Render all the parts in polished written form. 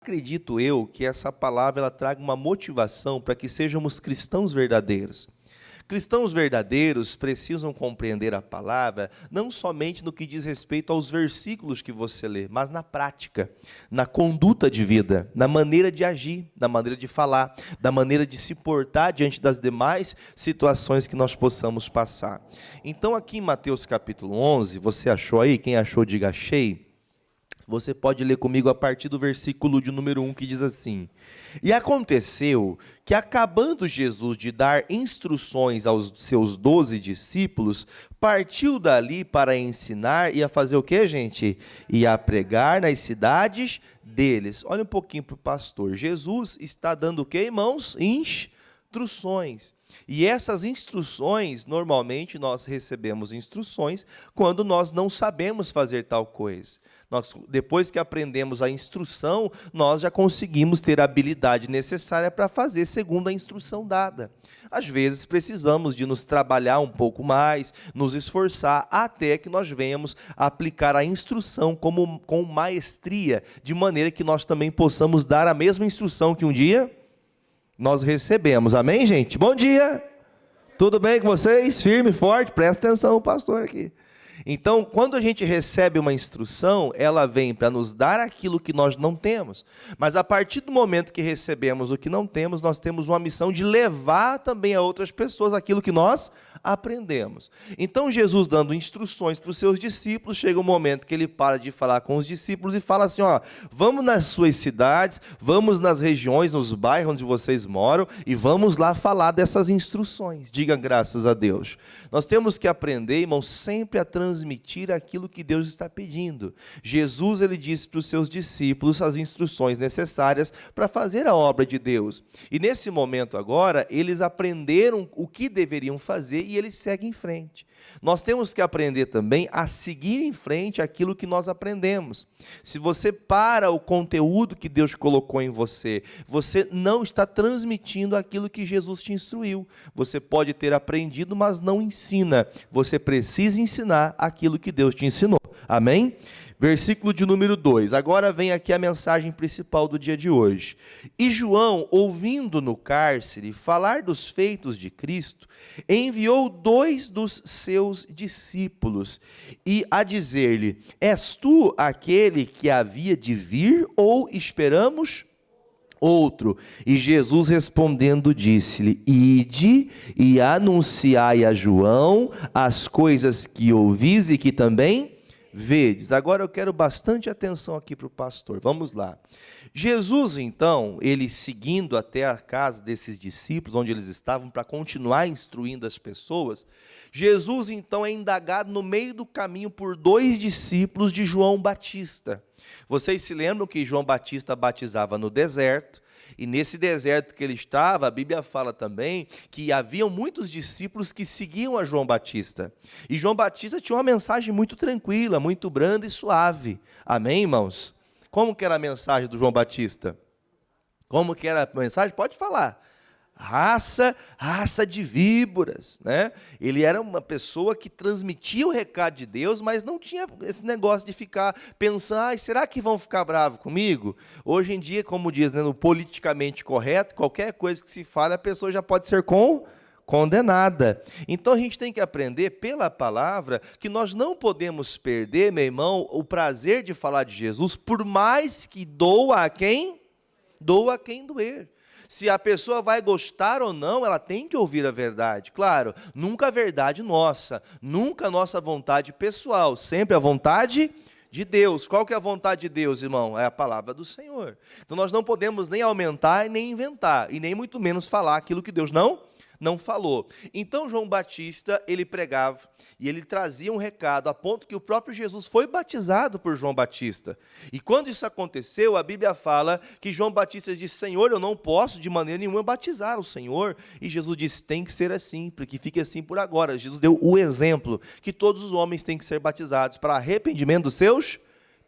Acredito eu que essa palavra ela traga uma motivação para que sejamos cristãos verdadeiros. Cristãos verdadeiros precisam compreender a palavra não somente no que diz respeito aos versículos que você lê, mas na prática, na conduta de vida, na maneira de agir, na maneira de falar, da maneira de se portar diante das demais situações que nós possamos passar. Então aqui em Mateus capítulo 11, você achou aí? Quem achou, diga achei. Você pode ler comigo a partir do versículo de número 1, que diz assim: E aconteceu que, acabando Jesus de dar instruções aos seus 12 discípulos, partiu dali para ensinar e a fazer o quê, gente? E a pregar nas cidades deles. Olha um pouquinho para o pastor. Jesus está dando o quê, irmãos? Instruções. E essas instruções, normalmente nós recebemos instruções quando nós não sabemos fazer tal coisa. Depois que aprendemos a instrução, nós já conseguimos ter a habilidade necessária para fazer segundo a instrução dada. Às vezes precisamos de nos trabalhar um pouco mais, nos esforçar, até que nós venhamos a aplicar a instrução com maestria, de maneira que nós também possamos dar a mesma instrução que um dia nós recebemos. Amém, gente? Bom dia! Tudo bem com vocês? Firme, forte? Presta atenção, pastor aqui. Então, quando a gente recebe uma instrução, ela vem para nos dar aquilo que nós não temos. Mas a partir do momento que recebemos o que não temos, nós temos uma missão de levar também a outras pessoas aquilo que nós aprendemos. Então, Jesus dando instruções para os seus discípulos, chega um momento que ele para de falar com os discípulos e fala assim, vamos nas suas cidades, vamos nas regiões, nos bairros onde vocês moram e vamos lá falar dessas instruções. Diga graças a Deus. Nós temos que aprender, irmãos, sempre a transmitir aquilo que Deus está pedindo. Jesus, ele disse para os seus discípulos as instruções necessárias para fazer a obra de Deus. E nesse momento agora, eles aprenderam o que deveriam fazer e eles seguem em frente. Nós temos que aprender também a seguir em frente aquilo que nós aprendemos. Se você para o conteúdo que Deus colocou em você, você não está transmitindo aquilo que Jesus te instruiu. Você pode ter aprendido, mas não ensina. Você precisa ensinar aquilo que Deus te ensinou. Amém? Versículo de número 2. Agora vem aqui a mensagem principal do dia de hoje. E João, ouvindo no cárcere falar dos feitos de Cristo, enviou 2 dos seus discípulos e a dizer-lhe: És tu aquele que havia de vir ou esperamos outro? E Jesus respondendo disse-lhe: Ide e anunciai a João as coisas que ouvis e que também vedes. Agora eu quero bastante atenção aqui para o pastor. Vamos lá. Jesus, então, ele seguindo até a casa desses discípulos, onde eles estavam, para continuar instruindo as pessoas, Jesus, então, é indagado no meio do caminho por 2 discípulos de João Batista. Vocês se lembram que João Batista batizava no deserto, e nesse deserto que ele estava, a Bíblia fala também que haviam muitos discípulos que seguiam a João Batista. E João Batista tinha uma mensagem muito tranquila, muito branda e suave. Amém, irmãos? Como que era a mensagem do João Batista? Como que era a mensagem? Pode falar. Raça de víboras, né? Ele era uma pessoa que transmitia o recado de Deus, mas não tinha esse negócio de ficar pensando, será que vão ficar bravos comigo? Hoje em dia, como diz, né, no politicamente correto, qualquer coisa que se fale, a pessoa já pode ser condenada. Então a gente tem que aprender pela palavra que nós não podemos perder, meu irmão, o prazer de falar de Jesus, por mais que doa a quem doer. Se a pessoa vai gostar ou não, ela tem que ouvir a verdade. Claro, nunca a verdade nossa, nunca a nossa vontade pessoal, sempre a vontade de Deus. Qual que é a vontade de Deus, irmão? É a palavra do Senhor. Então nós não podemos nem aumentar e nem inventar, e nem muito menos falar aquilo que Deus não falou. Então João Batista, ele pregava e ele trazia um recado, a ponto que o próprio Jesus foi batizado por João Batista. E quando isso aconteceu, a Bíblia fala que João Batista disse: Senhor, eu não posso de maneira nenhuma batizar o Senhor. E Jesus disse: tem que ser assim, porque fique assim por agora. Jesus deu o exemplo que todos os homens têm que ser batizados para arrependimento dos seus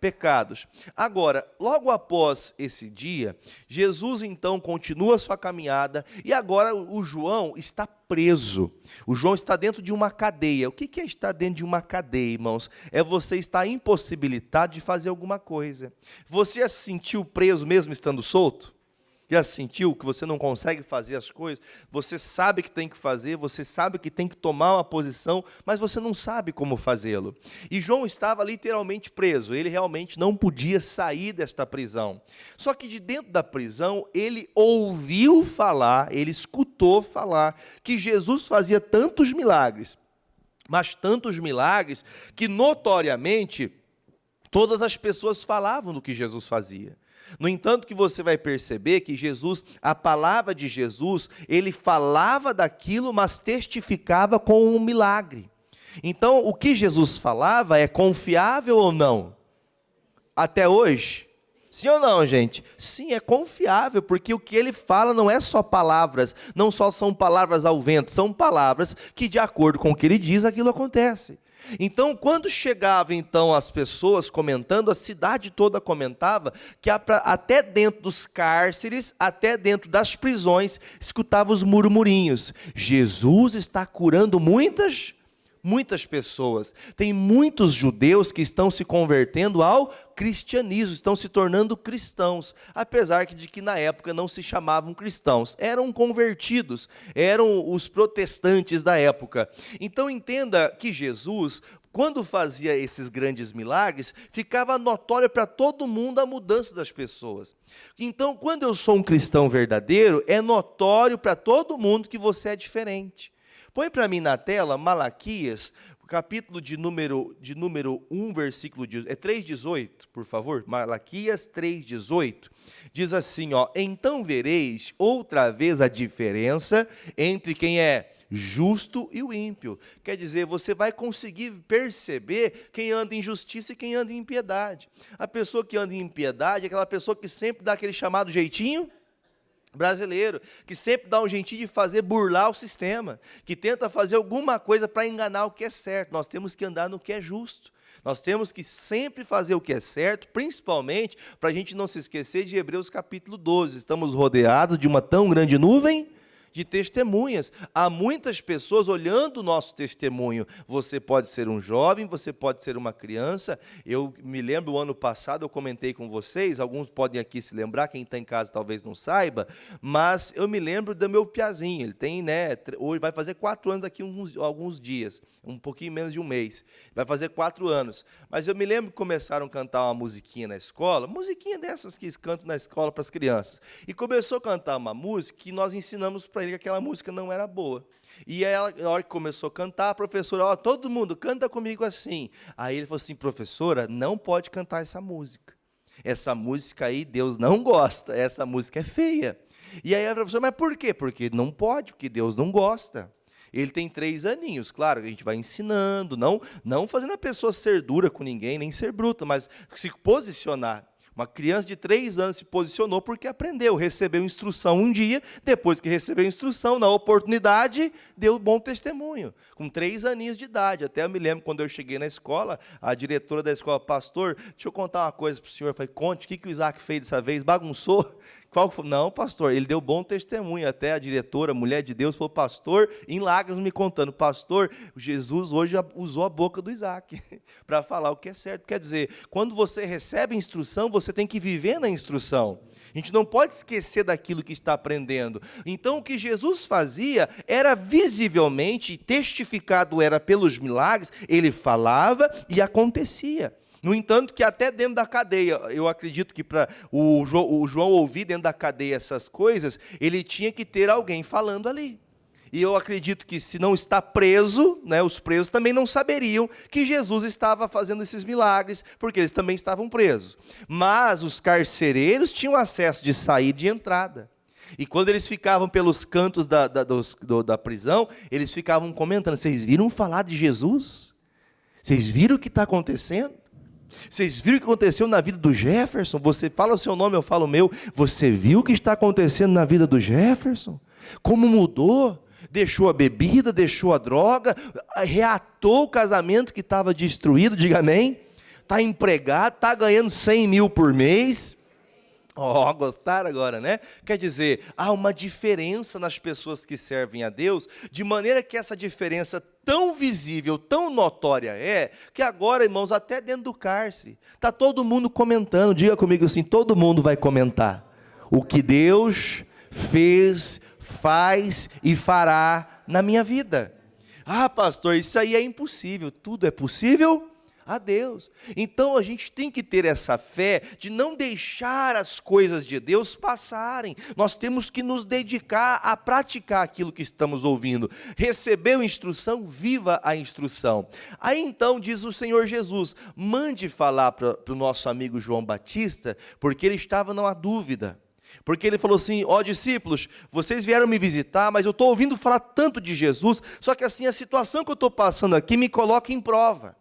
pecados. Agora, logo após esse dia, Jesus então continua a sua caminhada e agora o João está preso. O João está dentro de uma cadeia. O que é estar dentro de uma cadeia, irmãos? É você estar impossibilitado de fazer alguma coisa. Você já se sentiu preso mesmo estando solto? Já sentiu que você não consegue fazer as coisas? Você sabe que tem que fazer, você sabe que tem que tomar uma posição, mas você não sabe como fazê-lo. E João estava literalmente preso, ele realmente não podia sair desta prisão. Só que de dentro da prisão, ele ouviu falar, ele escutou falar que Jesus fazia tantos milagres, mas tantos milagres, que notoriamente todas as pessoas falavam do que Jesus fazia. No entanto, que você vai perceber que Jesus, a palavra de Jesus, ele falava daquilo, mas testificava com um milagre. Então, o que Jesus falava é confiável ou não? Até hoje? Sim ou não, gente? Sim, é confiável, porque o que ele fala não é só palavras, não só são palavras ao vento, são palavras que, de acordo com o que ele diz, aquilo acontece. Então, quando chegava então as pessoas comentando, a cidade toda comentava que até dentro dos cárceres, até dentro das prisões, escutava os murmurinhos. Jesus está curando muitas pessoas. Tem muitos judeus que estão se convertendo ao cristianismo, estão se tornando cristãos, apesar de que na época não se chamavam cristãos, eram convertidos, eram os protestantes da época. Então entenda que Jesus, quando fazia esses grandes milagres, ficava notório para todo mundo a mudança das pessoas. Então, quando eu sou um cristão verdadeiro, é notório para todo mundo que você é diferente. Põe para mim na tela Malaquias, capítulo de número 1, versículo 3,18, por favor. Malaquias 3,18. Diz assim, ó: então vereis outra vez a diferença entre quem é justo e o ímpio. Quer dizer, você vai conseguir perceber quem anda em justiça e quem anda em impiedade. A pessoa que anda em impiedade é aquela pessoa que sempre dá aquele chamado jeitinho brasileiro, que sempre dá um jeitinho de fazer burlar o sistema, que tenta fazer alguma coisa para enganar o que é certo. Nós temos que andar no que é justo. Nós temos que sempre fazer o que é certo, principalmente para a gente não se esquecer de Hebreus capítulo 12. Estamos rodeados de uma tão grande nuvem de testemunhas. Há muitas pessoas olhando o nosso testemunho. Você pode ser um jovem, você pode ser uma criança. Eu me lembro, o ano passado, eu comentei com vocês, alguns podem aqui se lembrar, quem está em casa talvez não saiba, mas eu me lembro do meu piazinho. Ele tem, hoje vai fazer 4 anos daqui alguns dias, um pouquinho menos de um mês. Vai fazer 4 anos. Mas eu me lembro que começaram a cantar uma musiquinha na escola, musiquinha dessas que eles cantam na escola para as crianças. E começou a cantar uma música que nós ensinamos para ele que aquela música não era boa. E aí, na hora que começou a cantar, a professora, todo mundo, canta comigo assim. Aí ele falou assim, professora, não pode cantar essa música. Essa música aí Deus não gosta, essa música é feia. E aí a professora, mas por quê? Porque não pode, porque Deus não gosta. Ele tem 3 aninhos, claro, a gente vai ensinando, não fazendo a pessoa ser dura com ninguém, nem ser bruta, mas se posicionar. Uma criança de 3 anos se posicionou porque aprendeu, recebeu instrução um dia, depois que recebeu instrução, na oportunidade, deu bom testemunho, com 3 aninhos de idade. Até eu me lembro, quando eu cheguei na escola, a diretora da escola, pastor, deixa eu contar uma coisa para o senhor. Eu falei, conte, o que o Isaac fez dessa vez? Bagunçou? Não, pastor, ele deu bom testemunho. Até a diretora, mulher de Deus, falou, pastor, em lágrimas me contando, pastor, Jesus hoje usou a boca do Isaac para falar o que é certo. Quer dizer, quando você recebe instrução, você tem que viver na instrução. A gente não pode esquecer daquilo que está aprendendo. Então, o que Jesus fazia era visivelmente, testificado era pelos milagres, ele falava e acontecia. No entanto, que até dentro da cadeia, eu acredito que para o João ouvir dentro da cadeia essas coisas, ele tinha que ter alguém falando ali. E eu acredito que se não está preso, os presos também não saberiam que Jesus estava fazendo esses milagres, porque eles também estavam presos. Mas os carcereiros tinham acesso de saída e de entrada. E quando eles ficavam pelos cantos da prisão, eles ficavam comentando, vocês viram falar de Jesus? Vocês viram o que está acontecendo? Vocês viram o que aconteceu na vida do Jefferson? Você fala o seu nome, eu falo o meu. Você viu o que está acontecendo na vida do Jefferson? Como mudou? Deixou a bebida, deixou a droga, reatou o casamento que estava destruído, diga amém. está empregado, está ganhando 100 mil por mês. Gostaram agora, né? Quer dizer, há uma diferença nas pessoas que servem a Deus, de maneira que essa diferença tão visível, tão notória que agora, irmãos, até dentro do cárcere, está todo mundo comentando. Diga comigo assim, todo mundo vai comentar o que Deus fez, faz e fará na minha vida. Pastor, isso aí é impossível. Tudo é possível a Deus. Então a gente tem que ter essa fé de não deixar as coisas de Deus passarem. Nós temos que nos dedicar a praticar aquilo que estamos ouvindo. Recebeu instrução, viva a instrução. Aí então diz o Senhor Jesus, mande falar para o nosso amigo João Batista, porque ele estava numa dúvida. Porque ele falou assim, discípulos, vocês vieram me visitar, mas eu estou ouvindo falar tanto de Jesus, só que assim, a situação que eu estou passando aqui me coloca em prova.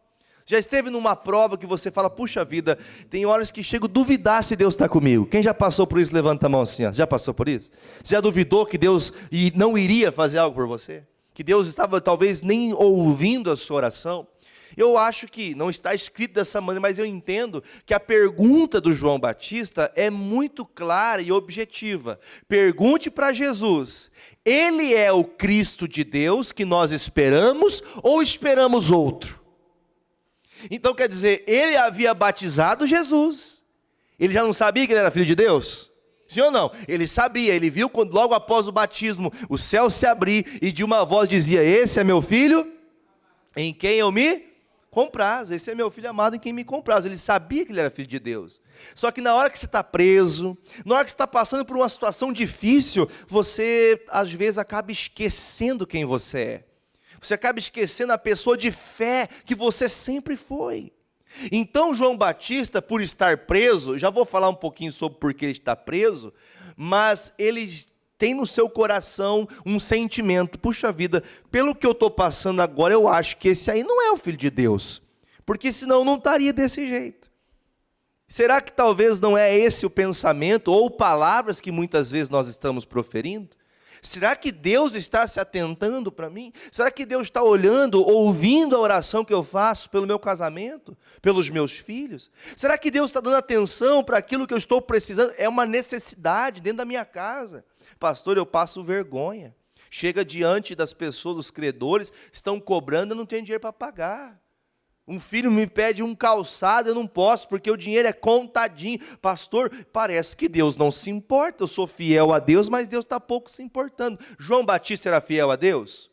Já esteve numa prova que você fala, puxa vida, tem horas que chego a duvidar se Deus está comigo. Quem já passou por isso, levanta a mão assim, já passou por isso? Você já duvidou que Deus não iria fazer algo por você? Que Deus estava talvez nem ouvindo a sua oração? Eu acho que não está escrito dessa maneira, mas eu entendo que a pergunta do João Batista é muito clara e objetiva. Pergunte para Jesus, ele é o Cristo de Deus que nós esperamos ou esperamos outro? Então quer dizer, ele havia batizado Jesus, ele já não sabia que ele era filho de Deus? Sim ou não? Ele sabia, ele viu quando logo após o batismo, o céu se abrir e de uma voz dizia, esse é meu filho, em quem eu me comprazo, esse é meu filho amado em quem me comprazo. Ele sabia que ele era filho de Deus. Só que na hora que você está preso, na hora que você está passando por uma situação difícil, você às vezes acaba esquecendo quem você é. Você acaba esquecendo a pessoa de fé que você sempre foi. Então João Batista, por estar preso, já vou falar um pouquinho sobre por que ele está preso, mas ele tem no seu coração um sentimento, puxa vida, pelo que eu estou passando agora, eu acho que esse aí não é o Filho de Deus, porque senão não estaria desse jeito. Será que talvez não é esse o pensamento, ou palavras que muitas vezes nós estamos proferindo? Será que Deus está se atentando para mim? Será que Deus está olhando, ouvindo a oração que eu faço pelo meu casamento, pelos meus filhos? Será que Deus está dando atenção para aquilo que eu estou precisando? É uma necessidade dentro da minha casa. Pastor, eu passo vergonha. Chega diante das pessoas, dos credores, estão cobrando, eu não tenho dinheiro para pagar. Um filho me pede um calçado, eu não posso, porque o dinheiro é contadinho. Pastor, parece que Deus não se importa. Eu sou fiel a Deus, mas Deus está pouco se importando. João Batista era fiel a Deus?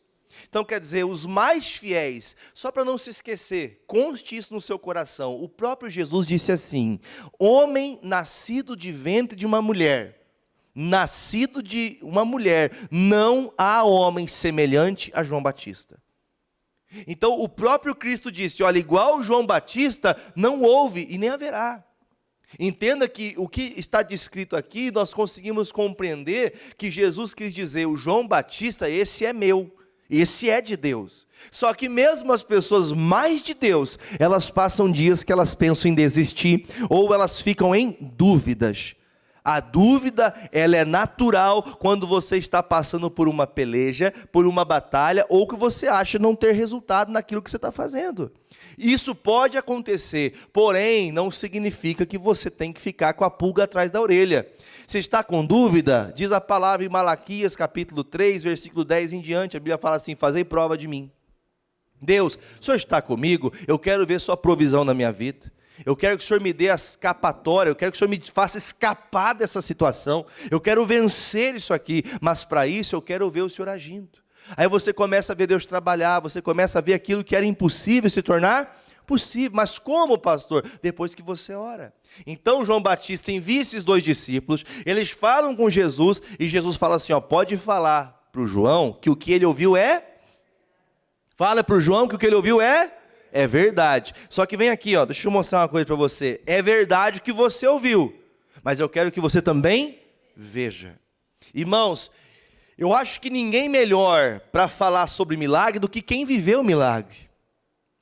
Então quer dizer, os mais fiéis, só para não se esquecer, conste isso no seu coração. O próprio Jesus disse assim, homem nascido de ventre de uma mulher, não há homem semelhante a João Batista. Então o próprio Cristo disse, olha, igual João Batista, não houve e nem haverá. Entenda que o que está descrito aqui, nós conseguimos compreender que Jesus quis dizer, o João Batista, esse é meu, esse é de Deus. Só que mesmo as pessoas mais de Deus, elas passam dias que elas pensam em desistir, ou elas ficam em dúvidas. A dúvida, ela é natural quando você está passando por uma peleja, por uma batalha, ou que você acha não ter resultado naquilo que você está fazendo. Isso pode acontecer, porém, não significa que você tem que ficar com a pulga atrás da orelha. Você está com dúvida? Diz a palavra em Malaquias, capítulo 3, versículo 10 em diante, a Bíblia fala assim, fazei prova de mim. Deus, o Senhor está comigo? Eu quero ver sua provisão na minha vida. Eu quero que o Senhor me dê a escapatória, eu quero que o Senhor me faça escapar dessa situação, eu quero vencer isso aqui, mas para isso eu quero ver o Senhor agindo. Aí você começa a ver Deus trabalhar, você começa a ver aquilo que era impossível se tornar possível. Mas como, pastor? Depois que você ora. Então João Batista envia esses dois discípulos, eles falam com Jesus, e Jesus fala assim, pode falar para o João que o que ele ouviu fala para o João que o que ele ouviu é verdade. Só que vem aqui, deixa eu mostrar uma coisa para você. É verdade o que você ouviu, mas eu quero que você também veja. Irmãos, eu acho que ninguém melhor para falar sobre milagre do que quem viveu o milagre.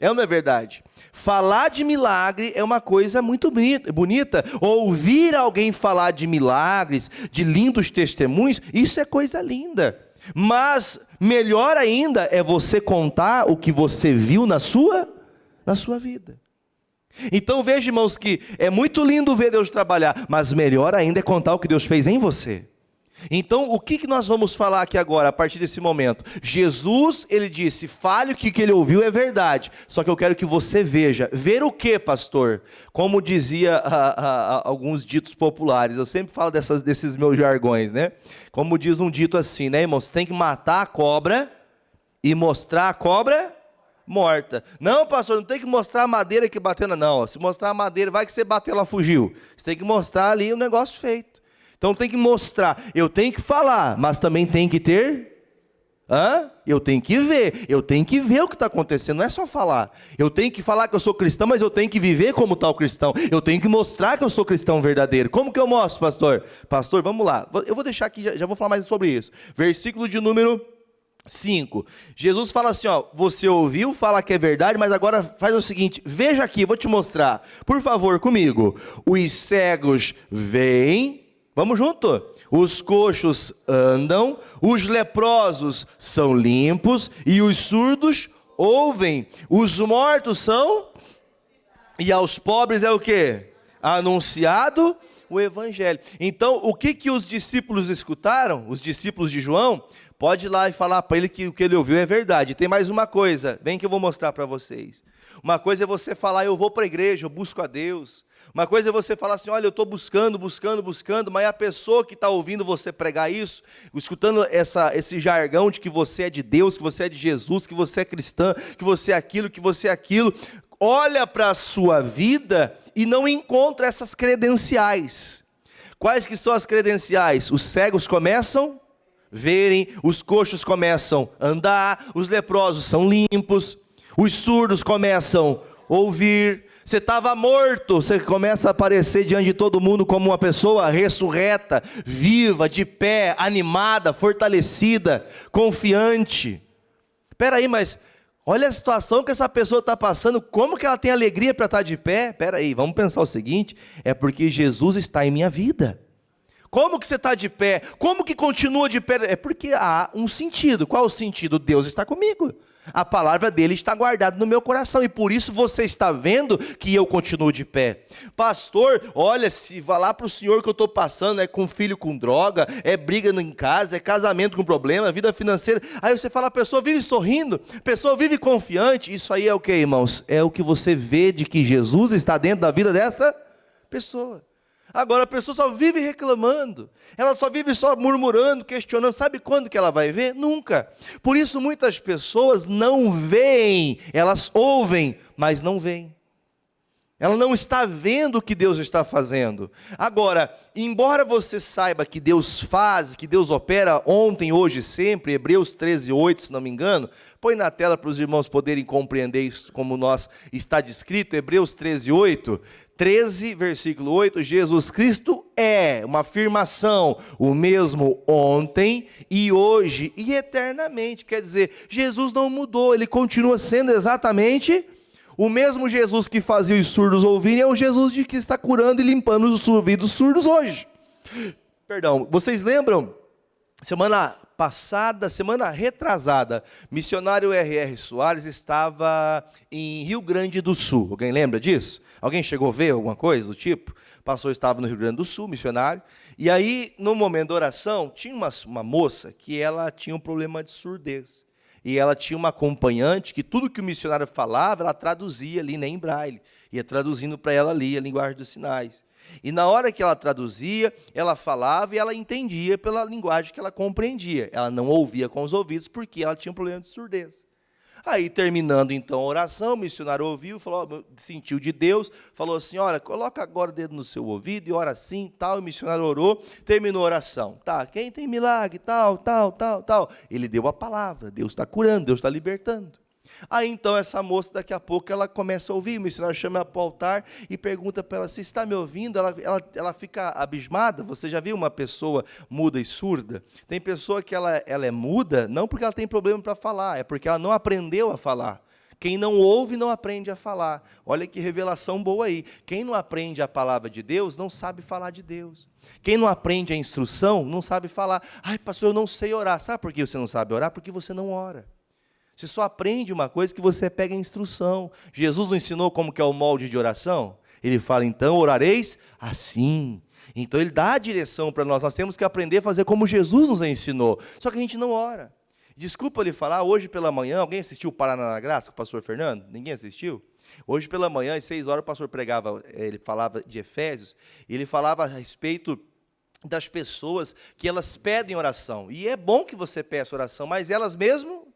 É ou não é verdade? Falar de milagre é uma coisa muito bonita. Ouvir alguém falar de milagres, de lindos testemunhos, isso é coisa linda. Mas melhor ainda é você contar o que você viu na sua vida. Então veja, irmãos, que é muito lindo ver Deus trabalhar, mas melhor ainda é contar o que Deus fez em você. Então, o que nós vamos falar aqui agora, a partir desse momento? Jesus, ele disse, fale o que ele ouviu é verdade, só que eu quero que você veja. Ver o que, pastor? Como dizia alguns ditos populares, eu sempre falo desses meus jargões, né? Como diz um dito assim, né, irmãos? Você tem que matar a cobra e mostrar a cobra morta. Não, pastor, não tem que mostrar a madeira que bateu, não. Se mostrar a madeira, vai que você bateu, ela fugiu. Você tem que mostrar ali o negócio feito. Então tem que mostrar, eu tenho que falar, mas também tem que ter, eu tenho que ver o que está acontecendo, não é só falar. Eu tenho que falar que eu sou cristão, mas eu tenho que viver como tal cristão. Eu tenho que mostrar que eu sou cristão verdadeiro. Como que eu mostro, pastor? Pastor, vamos lá, eu vou deixar aqui, já vou falar mais sobre isso. Versículo de número 5, Jesus fala assim, você ouviu, fala que é verdade, mas agora faz o seguinte, veja aqui, vou te mostrar, por favor, comigo. Os cegos veem, vamos junto, os coxos andam, os leprosos são limpos, e os surdos ouvem, os mortos são, e aos pobres é o quê? Anunciado o evangelho. Então, o que os discípulos escutaram, os discípulos de João? Pode ir lá e falar para ele que o que ele ouviu é verdade. Tem mais uma coisa, vem que eu vou mostrar para vocês. Uma coisa é você falar, eu vou para a igreja, eu busco a Deus. Uma coisa é você falar assim, olha, eu estou buscando, mas a pessoa que está ouvindo você pregar isso, escutando esse jargão de que você é de Deus, que você é de Jesus, que você é cristã, que você é aquilo, olha para a sua vida e não encontra essas credenciais. Quais que são as credenciais? Os cegos começam a verem, os coxos começam a andar, os leprosos são limpos, os surdos começam a ouvir. Você estava morto, você começa a aparecer diante de todo mundo como uma pessoa ressurreta, viva, de pé, animada, fortalecida, confiante. Espera aí, mas olha a situação que essa pessoa está passando, como que ela tem alegria para estar de pé? Espera aí, vamos pensar o seguinte, é porque Jesus está em minha vida. Como que você está de pé? Como que continua de pé? É porque há um sentido. Qual o sentido? Deus está comigo. A palavra dele está guardada no meu coração. E por isso você está vendo que eu continuo de pé. Pastor, olha, se vai lá para o senhor que eu estou passando, é com filho com droga, é briga em casa, é casamento com problema, vida financeira. Aí você fala, a pessoa vive sorrindo, a pessoa vive confiante. Isso aí é o que, irmãos? É o que você vê de que Jesus está dentro da vida dessa pessoa. Agora a pessoa só vive reclamando, ela só vive só murmurando, questionando, sabe quando que ela vai ver? Nunca. Por isso muitas pessoas não veem, elas ouvem, mas não veem. Ela não está vendo o que Deus está fazendo. Agora, embora você saiba que Deus faz, que Deus opera ontem, hoje, sempre, Hebreus 13:8, se não me engano, põe na tela para os irmãos poderem compreender isso como está descrito, Hebreus 13:8, 13, versículo 8, Jesus Cristo é uma afirmação, o mesmo ontem e hoje e eternamente. Quer dizer, Jesus não mudou, ele continua sendo exatamente o mesmo Jesus que fazia os surdos ouvirem, é o Jesus que está curando e limpando os ouvidos surdos hoje. Perdão, vocês lembram? Semana passada, semana retrasada, missionário R.R. Soares estava em Rio Grande do Sul. Alguém lembra disso? Alguém chegou a ver alguma coisa do tipo? O pastor estava no Rio Grande do Sul, missionário, e aí, no momento da oração, tinha uma moça que ela tinha um problema de surdez. E ela tinha uma acompanhante que tudo que o missionário falava, ela traduzia ali, nem em braille. Ia traduzindo para ela ali a linguagem dos sinais. E na hora que ela traduzia, ela falava e ela entendia pela linguagem que ela compreendia. Ela não ouvia com os ouvidos porque ela tinha um problema de surdez. Aí, terminando então a oração, o missionário ouviu, falou, sentiu de Deus, falou assim, olha, coloca agora o dedo no seu ouvido e ora assim, tal. O missionário orou, terminou a oração. Tá, quem tem milagre, tal. Ele deu a palavra, Deus está curando, Deus está libertando. Aí então essa moça, daqui a pouco, ela começa a ouvir, o missionário chama ela para o altar e pergunta para ela, você está me ouvindo? Ela fica abismada. Você já viu uma pessoa muda e surda? Tem pessoa que ela é muda, não porque ela tem problema para falar, é porque ela não aprendeu a falar. Quem não ouve não aprende a falar. Olha que revelação boa aí. Quem não aprende a palavra de Deus não sabe falar de Deus. Quem não aprende a instrução não sabe falar. Ai, pastor, eu não sei orar. Sabe por que você não sabe orar? Porque você não ora. Você só aprende uma coisa que você pega a instrução. Jesus não ensinou como que é o molde de oração? Ele fala, então, orareis assim. Então, ele dá a direção para nós. Nós temos que aprender a fazer como Jesus nos ensinou. Só que a gente não ora. Desculpa lhe falar, hoje pela manhã, alguém assistiu o Paraná na Graça com o pastor Fernando? Ninguém assistiu? Hoje pela manhã, às 6 horas, o pastor pregava, ele falava de Efésios, e ele falava a respeito das pessoas que elas pedem oração. E é bom que você peça oração, mas elas mesmo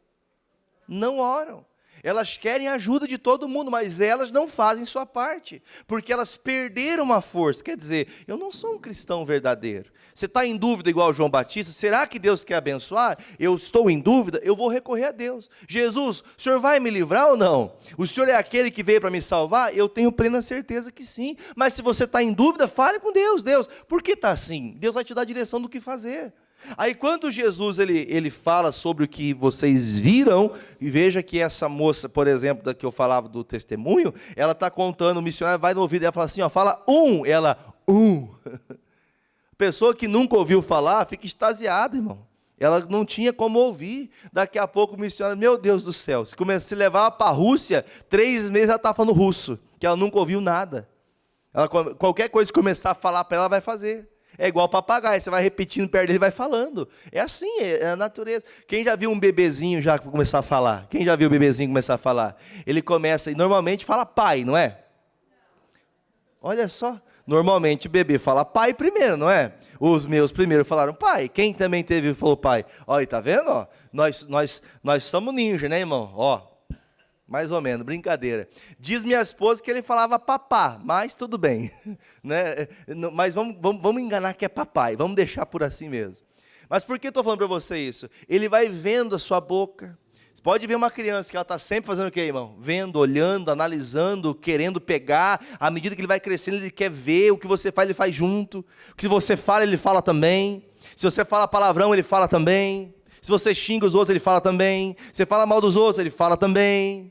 não oram. Elas querem a ajuda de todo mundo, mas elas não fazem sua parte, porque elas perderam a força. Quer dizer, eu não sou um cristão verdadeiro. Você está em dúvida igual João Batista? Será que Deus quer abençoar? Eu estou em dúvida, eu vou recorrer a Deus. Jesus, o Senhor vai me livrar ou não? O Senhor é aquele que veio para me salvar? Eu tenho plena certeza que sim. Mas se você está em dúvida, fale com Deus. Deus, por que está assim? Deus vai te dar a direção do que fazer. Aí quando Jesus ele fala sobre o que vocês viram, e veja que essa moça, por exemplo, da que eu falava do testemunho, ela está contando, o missionário vai no ouvido, ela fala assim, ó, fala ela, Pessoa que nunca ouviu falar, fica extasiada, irmão. Ela não tinha como ouvir. Daqui a pouco o missionário, meu Deus do céu, se levar para a Rússia, 3 meses ela está falando russo, que ela nunca ouviu nada. Qualquer coisa que começar a falar para ela, vai fazer. É igual papagaio, você vai repetindo perto dele e vai falando. É assim, é a natureza. Quem já viu um bebezinho já começar a falar? Quem já viu o bebezinho começar a falar? Ele começa, e normalmente fala pai, não é? Olha só, normalmente o bebê fala pai primeiro, não é? Os meus primeiro falaram pai. Quem também teve falou pai? Olha, tá vendo? Ó, nós somos ninja, né, irmão? Ó. Mais ou menos, brincadeira. Diz minha esposa que ele falava papá, mas tudo bem. Né? Mas vamos enganar que é papai, vamos deixar por assim mesmo. Mas por que eu estou falando para você isso? Ele vai vendo a sua boca. Você pode ver uma criança que ela está sempre fazendo o quê, irmão? Vendo, olhando, analisando, querendo pegar. À medida que ele vai crescendo, ele quer ver o que você faz, ele faz junto. O que você fala, ele fala também. Se você fala palavrão, ele fala também. Se você xinga os outros, ele fala também. Se você fala mal dos outros, ele fala também.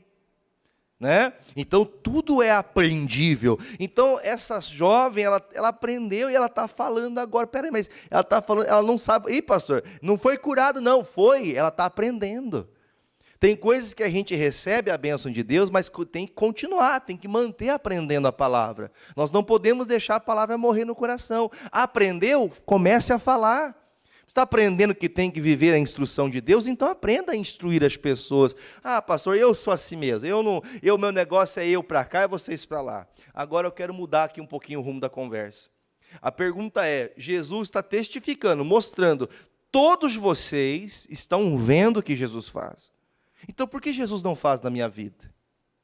Né? Então tudo é aprendível. Então essa jovem, ela aprendeu e ela está falando agora. Peraí, mas ela está falando, ela não sabe. Ih, pastor, não foi curado, não, foi. Ela está aprendendo. Tem coisas que a gente recebe a bênção de Deus, mas tem que continuar, tem que manter aprendendo a palavra. Nós não podemos deixar a palavra morrer no coração. Aprendeu? Comece a falar. Está aprendendo que tem que viver a instrução de Deus? Então aprenda a instruir as pessoas. Ah, pastor, eu sou assim mesmo. Meu negócio é eu para cá e vocês para lá. Agora eu quero mudar aqui um pouquinho o rumo da conversa. A pergunta é, Jesus está testificando, mostrando, todos vocês estão vendo o que Jesus faz. Então por que Jesus não faz na minha vida?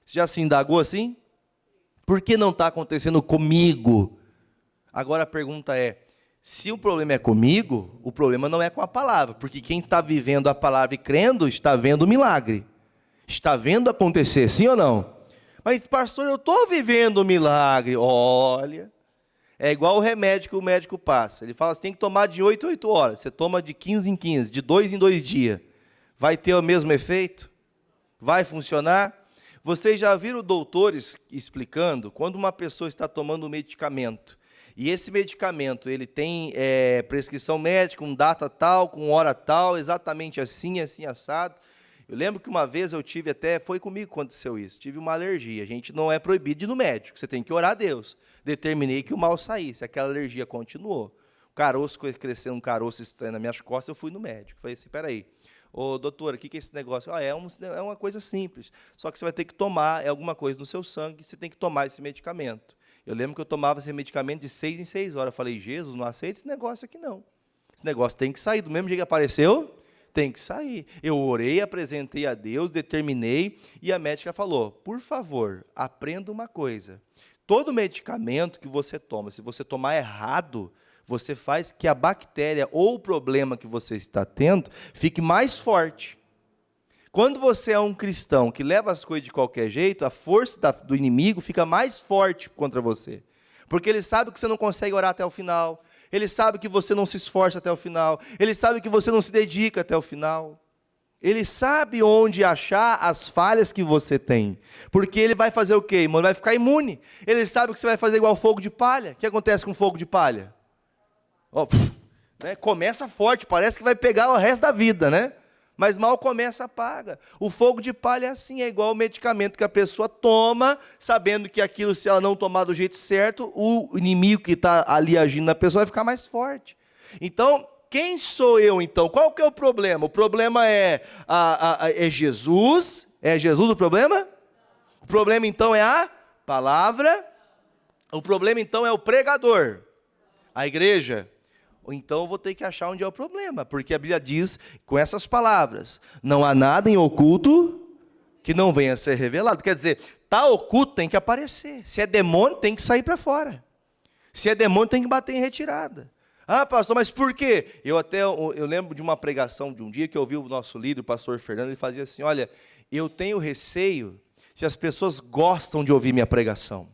Você já se indagou assim? Por que não está acontecendo comigo? Agora a pergunta é, se o problema é comigo, o problema não é com a palavra, porque quem está vivendo a palavra e crendo, está vendo o milagre. Está vendo acontecer, sim ou não? Mas, pastor, eu estou vivendo o milagre. Olha, é igual o remédio que o médico passa. Ele fala, você tem que tomar de 8 em 8 horas. Você toma de 15 em 15, de 2 em 2 dias. Vai ter o mesmo efeito? Vai funcionar? Vocês já viram doutores explicando, quando uma pessoa está tomando um medicamento, e esse medicamento, ele tem prescrição médica, com data tal, com hora tal, exatamente assim, assim, assado. Eu lembro que uma vez eu tive até, foi comigo que aconteceu isso, tive uma alergia. A gente não é proibido de ir no médico, você tem que orar a Deus. Determinei que o mal saísse, aquela alergia continuou. O caroço, crescendo um caroço estranho nas minhas costas, eu fui no médico. Falei assim, espera aí, ô doutora, o que é esse negócio? É uma coisa simples, só que você vai ter que tomar, é alguma coisa no seu sangue, você tem que tomar esse medicamento. Eu lembro que eu tomava esse medicamento de 6 em 6 horas. Eu falei, Jesus, não aceita esse negócio aqui não. Esse negócio tem que sair. Do mesmo jeito que apareceu, tem que sair. Eu orei, apresentei a Deus, determinei, e a médica falou, por favor, aprenda uma coisa. Todo medicamento que você toma, se você tomar errado, você faz que a bactéria ou o problema que você está tendo fique mais forte. Quando você é um cristão que leva as coisas de qualquer jeito, a força do inimigo fica mais forte contra você. Porque ele sabe que você não consegue orar até o final, ele sabe que você não se esforça até o final, ele sabe que você não se dedica até o final. Ele sabe onde achar as falhas que você tem. Porque ele vai fazer o quê, irmão? Ele vai ficar imune. Ele sabe que você vai fazer igual fogo de palha. O que acontece com fogo de palha? Né? Começa forte, parece que vai pegar o resto da vida, né? mas mal começa, apaga. O fogo de palha é assim, é igual o medicamento que a pessoa toma, sabendo que aquilo, se ela não tomar do jeito certo, o inimigo que está ali agindo na pessoa vai ficar mais forte. Então, quem sou eu então? Qual que é o problema? O problema é Jesus? É Jesus o problema? O problema então é a palavra? O problema então é o pregador? A igreja? Ou então eu vou ter que achar onde é o problema, porque a Bíblia diz com essas palavras: não há nada em oculto que não venha a ser revelado. Quer dizer, está oculto, tem que aparecer. Se é demônio, tem que sair para fora. Se é demônio, tem que bater em retirada. Ah, pastor, mas por quê? Eu lembro de uma pregação de um dia que eu ouvi o nosso líder, o pastor Fernando, ele fazia assim: olha, eu tenho receio se as pessoas gostam de ouvir minha pregação.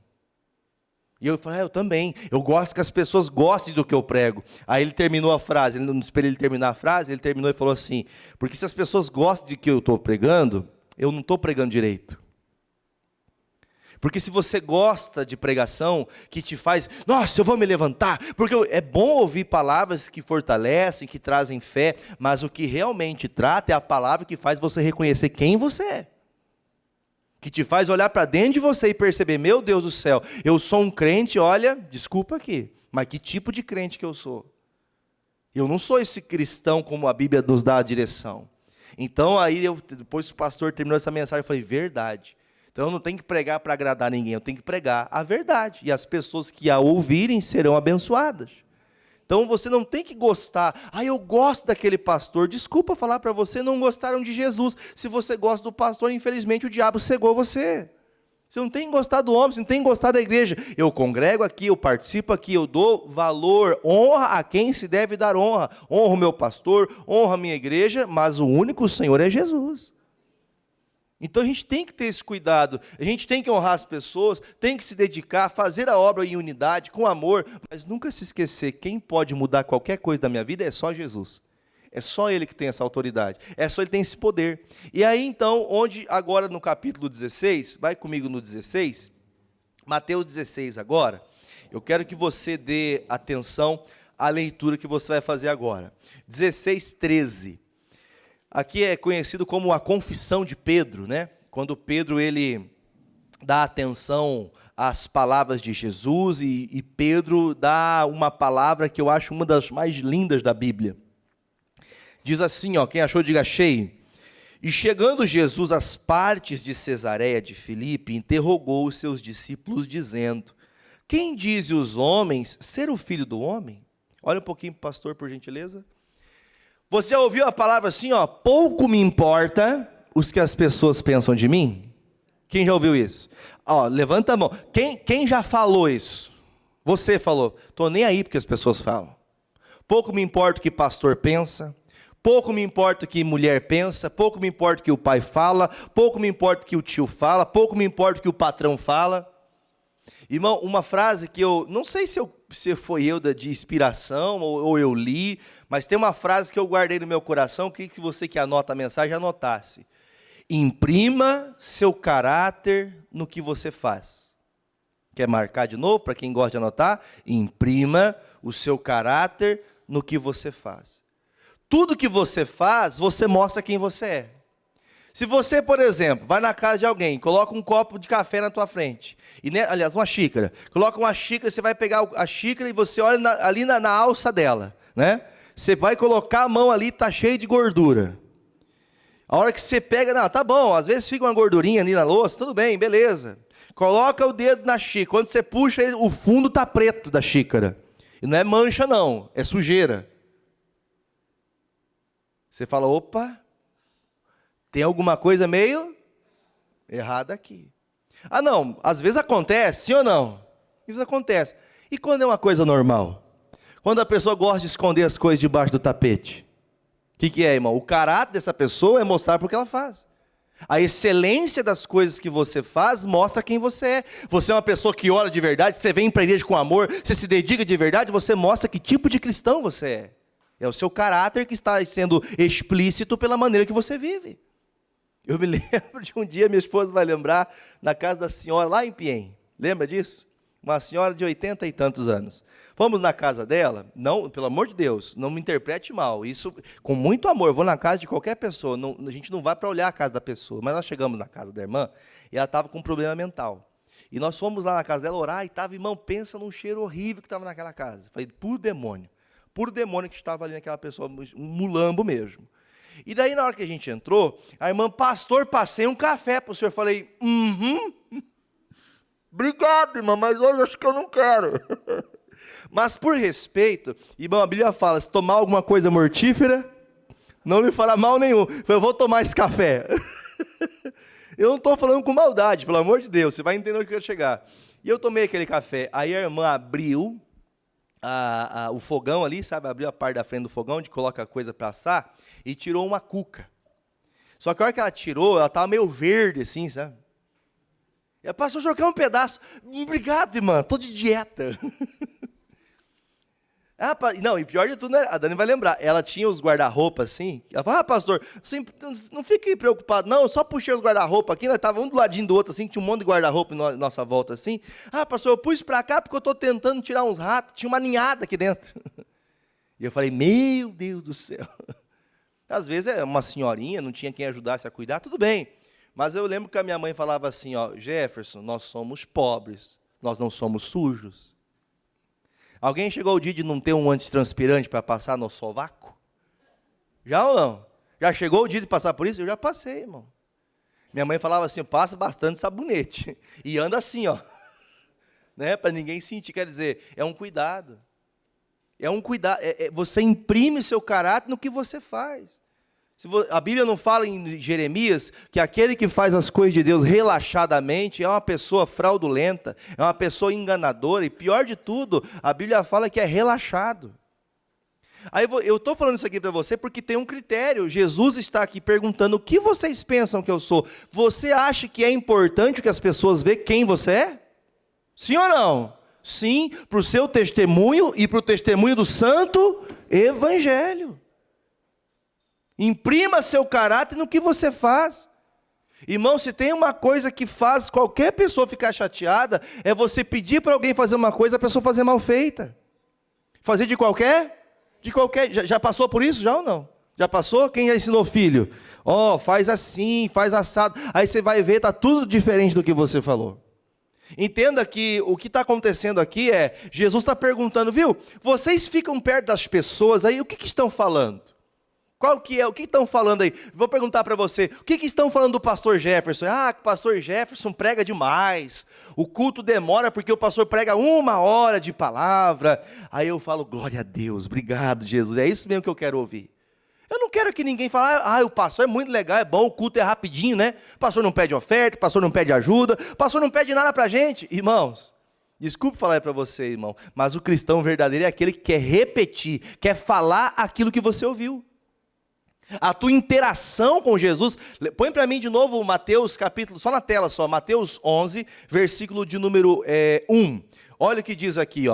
E eu falei, eu também, eu gosto que as pessoas gostem do que eu prego. Aí ele terminou a frase, não esperei ele terminar a frase, ele terminou e falou assim: porque se as pessoas gostam de que eu estou pregando, eu não estou pregando direito. Porque se você gosta de pregação que te faz, nossa, eu vou me levantar, porque é bom ouvir palavras que fortalecem, que trazem fé, mas o que realmente trata é a palavra que faz você reconhecer quem você é. Que te faz olhar para dentro de você e perceber, meu Deus do céu, eu sou um crente, olha, desculpa aqui, mas que tipo de crente que eu sou? Eu não sou esse cristão como a Bíblia nos dá a direção. Então aí, depois que o pastor terminou essa mensagem, eu falei, verdade. Então eu não tenho que pregar para agradar ninguém, eu tenho que pregar a verdade. E as pessoas que a ouvirem serão abençoadas. Então você não tem que gostar, eu gosto daquele pastor. Desculpa falar para você, não gostaram de Jesus. Se você gosta do pastor, infelizmente o diabo cegou você. Você não tem que gostar do homem, você não tem que gostar da igreja. Eu congrego aqui, eu participo aqui, eu dou valor, honra a quem se deve dar honra. Honro o meu pastor, honro a minha igreja, mas o único Senhor é Jesus. Então a gente tem que ter esse cuidado, a gente tem que honrar as pessoas, tem que se dedicar, fazer a obra em unidade, com amor, mas nunca se esquecer, quem pode mudar qualquer coisa da minha vida é só Jesus. É só Ele que tem essa autoridade, é só Ele que tem esse poder. E aí então, onde agora no capítulo 16, vai comigo no 16, Mateus 16 agora, eu quero que você dê atenção à leitura que você vai fazer agora. 16, 13. Aqui é conhecido como a confissão de Pedro, né? Quando Pedro ele dá atenção às palavras de Jesus e Pedro dá uma palavra que eu acho uma das mais lindas da Bíblia. Diz assim, quem achou diga achei. E chegando Jesus às partes de Cesareia de Filipe, interrogou os seus discípulos dizendo: quem dizem os homens ser o filho do homem? Olha um pouquinho para o pastor, por gentileza. Você já ouviu a palavra assim, pouco me importa os que as pessoas pensam de mim? Quem já ouviu isso? Levanta a mão. Quem já falou isso? Você falou. Estou nem aí porque as pessoas falam. Pouco me importa o que pastor pensa, pouco me importa o que mulher pensa, pouco me importa o que o pai fala, pouco me importa o que o tio fala, pouco me importa o que o patrão fala. Irmão, uma frase que eu, não sei se foi eu de inspiração ou eu li, mas tem uma frase que eu guardei no meu coração, que você que anota a mensagem, anotasse. Imprima seu caráter no que você faz. Quer marcar de novo, para quem gosta de anotar? Imprima o seu caráter no que você faz. Tudo que você faz, você mostra quem você é. Se você, por exemplo, vai na casa de alguém, coloca um copo de café na tua frente, aliás, uma xícara, coloca uma xícara, você vai pegar a xícara e você olha ali na alça dela, né? Você vai colocar a mão ali, está cheio de gordura. A hora que você pega, não, tá bom, às vezes fica uma gordurinha ali na louça, tudo bem, beleza. Coloca o dedo na xícara, quando você puxa, o fundo está preto da xícara. E não é mancha não, é sujeira. Você fala, opa, tem alguma coisa meio errada aqui. Não, às vezes acontece, sim ou não? Isso acontece. E quando é uma coisa normal? Quando a pessoa gosta de esconder as coisas debaixo do tapete? O que é, irmão? O caráter dessa pessoa é mostrar porque ela faz. A excelência das coisas que você faz mostra quem você é. Você é uma pessoa que ora de verdade, você vem para a igreja com amor, você se dedica de verdade, você mostra que tipo de cristão você é. É o seu caráter que está sendo explícito pela maneira que você vive. Eu me lembro de um dia, minha esposa vai lembrar, na casa da senhora, lá em Piém. Lembra disso? uma senhora de 80 e tantos anos. Fomos na casa dela, não, pelo amor de Deus, não me interprete mal, isso com muito amor, eu vou na casa de qualquer pessoa, a gente não vai para olhar a casa da pessoa, mas nós chegamos na casa da irmã e ela estava com um problema mental. E nós fomos lá na casa dela orar e estava, irmão, pensa num cheiro horrível que estava naquela casa. Falei, puro demônio que estava ali naquela pessoa, um mulambo mesmo. E daí, na hora que a gente entrou, a irmã, pastor, passei um café para o senhor. Falei, obrigado, irmã, mas hoje acho que eu não quero. Mas por respeito, irmão, a Bíblia fala, se tomar alguma coisa mortífera, não lhe fará mal nenhum. Eu vou tomar esse café. Eu não estou falando com maldade, pelo amor de Deus, você vai entender onde eu quero chegar. E eu tomei aquele café, aí a irmã abriu o fogão ali, sabe, abriu a parte da frente do fogão, onde coloca a coisa para assar, e tirou uma cuca. Só que a hora que ela tirou, ela estava meio verde assim, sabe? E ela passou a jogar um pedaço. Obrigado, irmã, estou de dieta. Não, e pior de tudo, né? A Dani vai lembrar, ela tinha os guarda-roupa assim, ela falou, pastor, você não fique preocupado, não, eu só puxei os guarda-roupa aqui, nós estávamos um do ladinho do outro, assim, tinha um monte de guarda-roupa em nossa volta, assim, pastor, eu pus para cá porque eu estou tentando tirar uns ratos, tinha uma ninhada aqui dentro. E eu falei, meu Deus do céu. Às vezes é uma senhorinha, não tinha quem ajudasse a cuidar, tudo bem, mas eu lembro que a minha mãe falava assim, Jefferson, nós somos pobres, nós não somos sujos. Alguém chegou o dia de não ter um antitranspirante para passar no sovaco? Já ou não? Já chegou o dia de passar por isso? Eu já passei, irmão. Minha mãe falava assim, passa bastante sabonete. E anda assim, né, para ninguém sentir. Quer dizer, é um cuidado. É um cuidado. Você imprime seu caráter no que você faz. A Bíblia não fala em Jeremias que aquele que faz as coisas de Deus relaxadamente é uma pessoa fraudulenta, é uma pessoa enganadora, e pior de tudo, a Bíblia fala que é relaxado. Aí eu estou falando isso aqui para você porque tem um critério. Jesus está aqui perguntando, o que vocês pensam que eu sou? Você acha que é importante que as pessoas vejam quem você é? Sim ou não? Sim, para o seu testemunho e para o testemunho do santo evangelho. Imprima seu caráter no que você faz. Irmão, se tem uma coisa que faz qualquer pessoa ficar chateada, é você pedir para alguém fazer uma coisa, a pessoa fazer mal feita. Fazer de qualquer? De qualquer. Já passou por isso, já ou não? Já passou? Quem já ensinou filho? Faz assim, faz assado. Aí você vai ver, está tudo diferente do que você falou. Entenda que o que está acontecendo aqui é, Jesus está perguntando, viu? Vocês ficam perto das pessoas aí, o que estão falando? Qual que é? O que estão falando aí? Vou perguntar para você, o que estão falando do pastor Jefferson? Que o pastor Jefferson prega demais, o culto demora porque o pastor prega 1 hora de palavra. Aí eu falo, glória a Deus, obrigado Jesus, é isso mesmo que eu quero ouvir. Eu não quero que ninguém fale, o pastor é muito legal, é bom, o culto é rapidinho, né? O pastor não pede oferta, o pastor não pede ajuda, o pastor não pede nada para a gente. Irmãos, desculpe falar para você, irmão, mas o cristão verdadeiro é aquele que quer repetir, quer falar aquilo que você ouviu. A tua interação com Jesus, põe para mim de novo Mateus capítulo, só na tela só, Mateus 11, versículo de número 1. Olha o que diz aqui,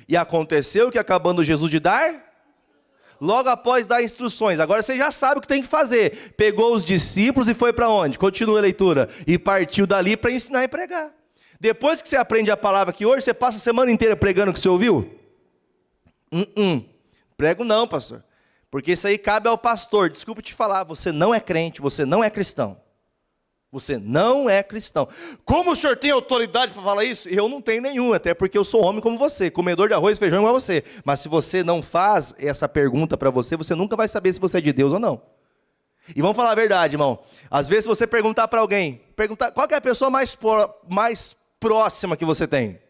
e aconteceu que acabando Jesus de dar, logo após dar instruções, agora você já sabe o que tem que fazer, pegou os discípulos e foi para onde? Continua a leitura, e partiu dali para ensinar e pregar. Depois que você aprende a palavra aqui hoje, você passa a semana inteira pregando o que você ouviu? Prego não, pastor. Porque isso aí cabe ao pastor. Desculpa te falar, você não é crente, você não é cristão. Você não é cristão. Como o senhor tem autoridade para falar isso? Eu não tenho nenhum, até porque eu sou homem como você, comedor de arroz e feijão igual você. Mas se você não faz essa pergunta para você, você nunca vai saber se você é de Deus ou não. E vamos falar a verdade, irmão. Às vezes você perguntar para alguém, qual que é a pessoa mais próxima que você tem?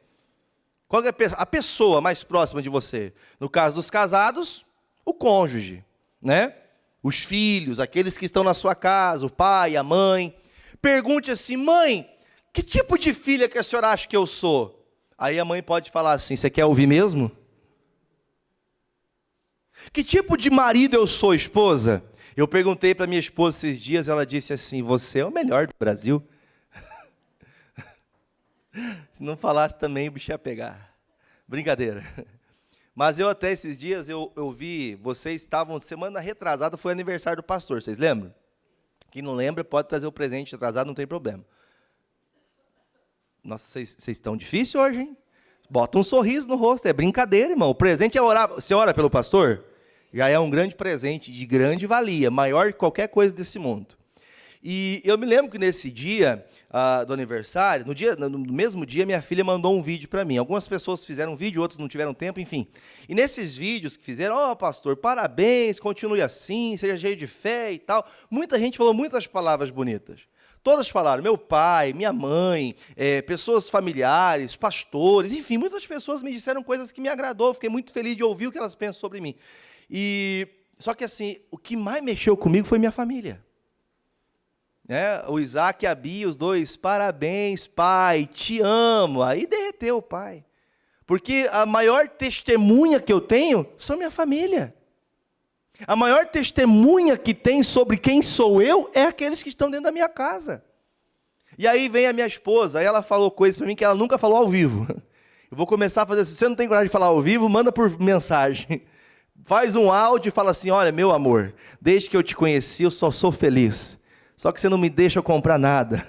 Qual que é a pessoa mais próxima de você? No caso dos casados, o cônjuge, né? Os filhos, aqueles que estão na sua casa, o pai, a mãe. Pergunte assim, mãe, que tipo de filha que a senhora acha que eu sou? Aí a mãe pode falar assim, você quer ouvir mesmo? Que tipo de marido eu sou, esposa? Eu perguntei para minha esposa esses dias, ela disse assim, você é o melhor do Brasil. Se não falasse também, o bicho ia pegar. Brincadeira. Mas eu até esses dias, eu vi, vocês estavam, semana retrasada, foi aniversário do pastor, vocês lembram? Quem não lembra, pode trazer o presente atrasado, não tem problema. Nossa, vocês estão difíceis hoje, hein? Bota um sorriso no rosto, é brincadeira, irmão. O presente é orar. Você ora pelo pastor? Já é um grande presente, de grande valia, maior que qualquer coisa desse mundo. E eu me lembro que nesse dia do aniversário, no mesmo dia, minha filha mandou um vídeo para mim. Algumas pessoas fizeram um vídeo, outras não tiveram tempo, enfim. E nesses vídeos que fizeram, pastor, parabéns, continue assim, seja cheio de fé e tal. Muita gente falou muitas palavras bonitas. Todas falaram, meu pai, minha mãe, pessoas familiares, pastores, enfim, muitas pessoas me disseram coisas que me agradou. Fiquei muito feliz de ouvir o que elas pensam sobre mim. Só que assim, o que mais mexeu comigo foi minha família. O Isaac e a Bia, os dois, parabéns, pai, te amo. Aí derreteu o pai. Porque a maior testemunha que eu tenho são minha família. A maior testemunha que tem sobre quem sou eu é aqueles que estão dentro da minha casa. E aí vem a minha esposa, aí ela falou coisas para mim que ela nunca falou ao vivo. Eu vou começar a fazer assim, você não tem coragem de falar ao vivo, manda por mensagem. Faz um áudio e fala assim, olha, meu amor, desde que eu te conheci eu só sou feliz. Só que você não me deixa comprar nada.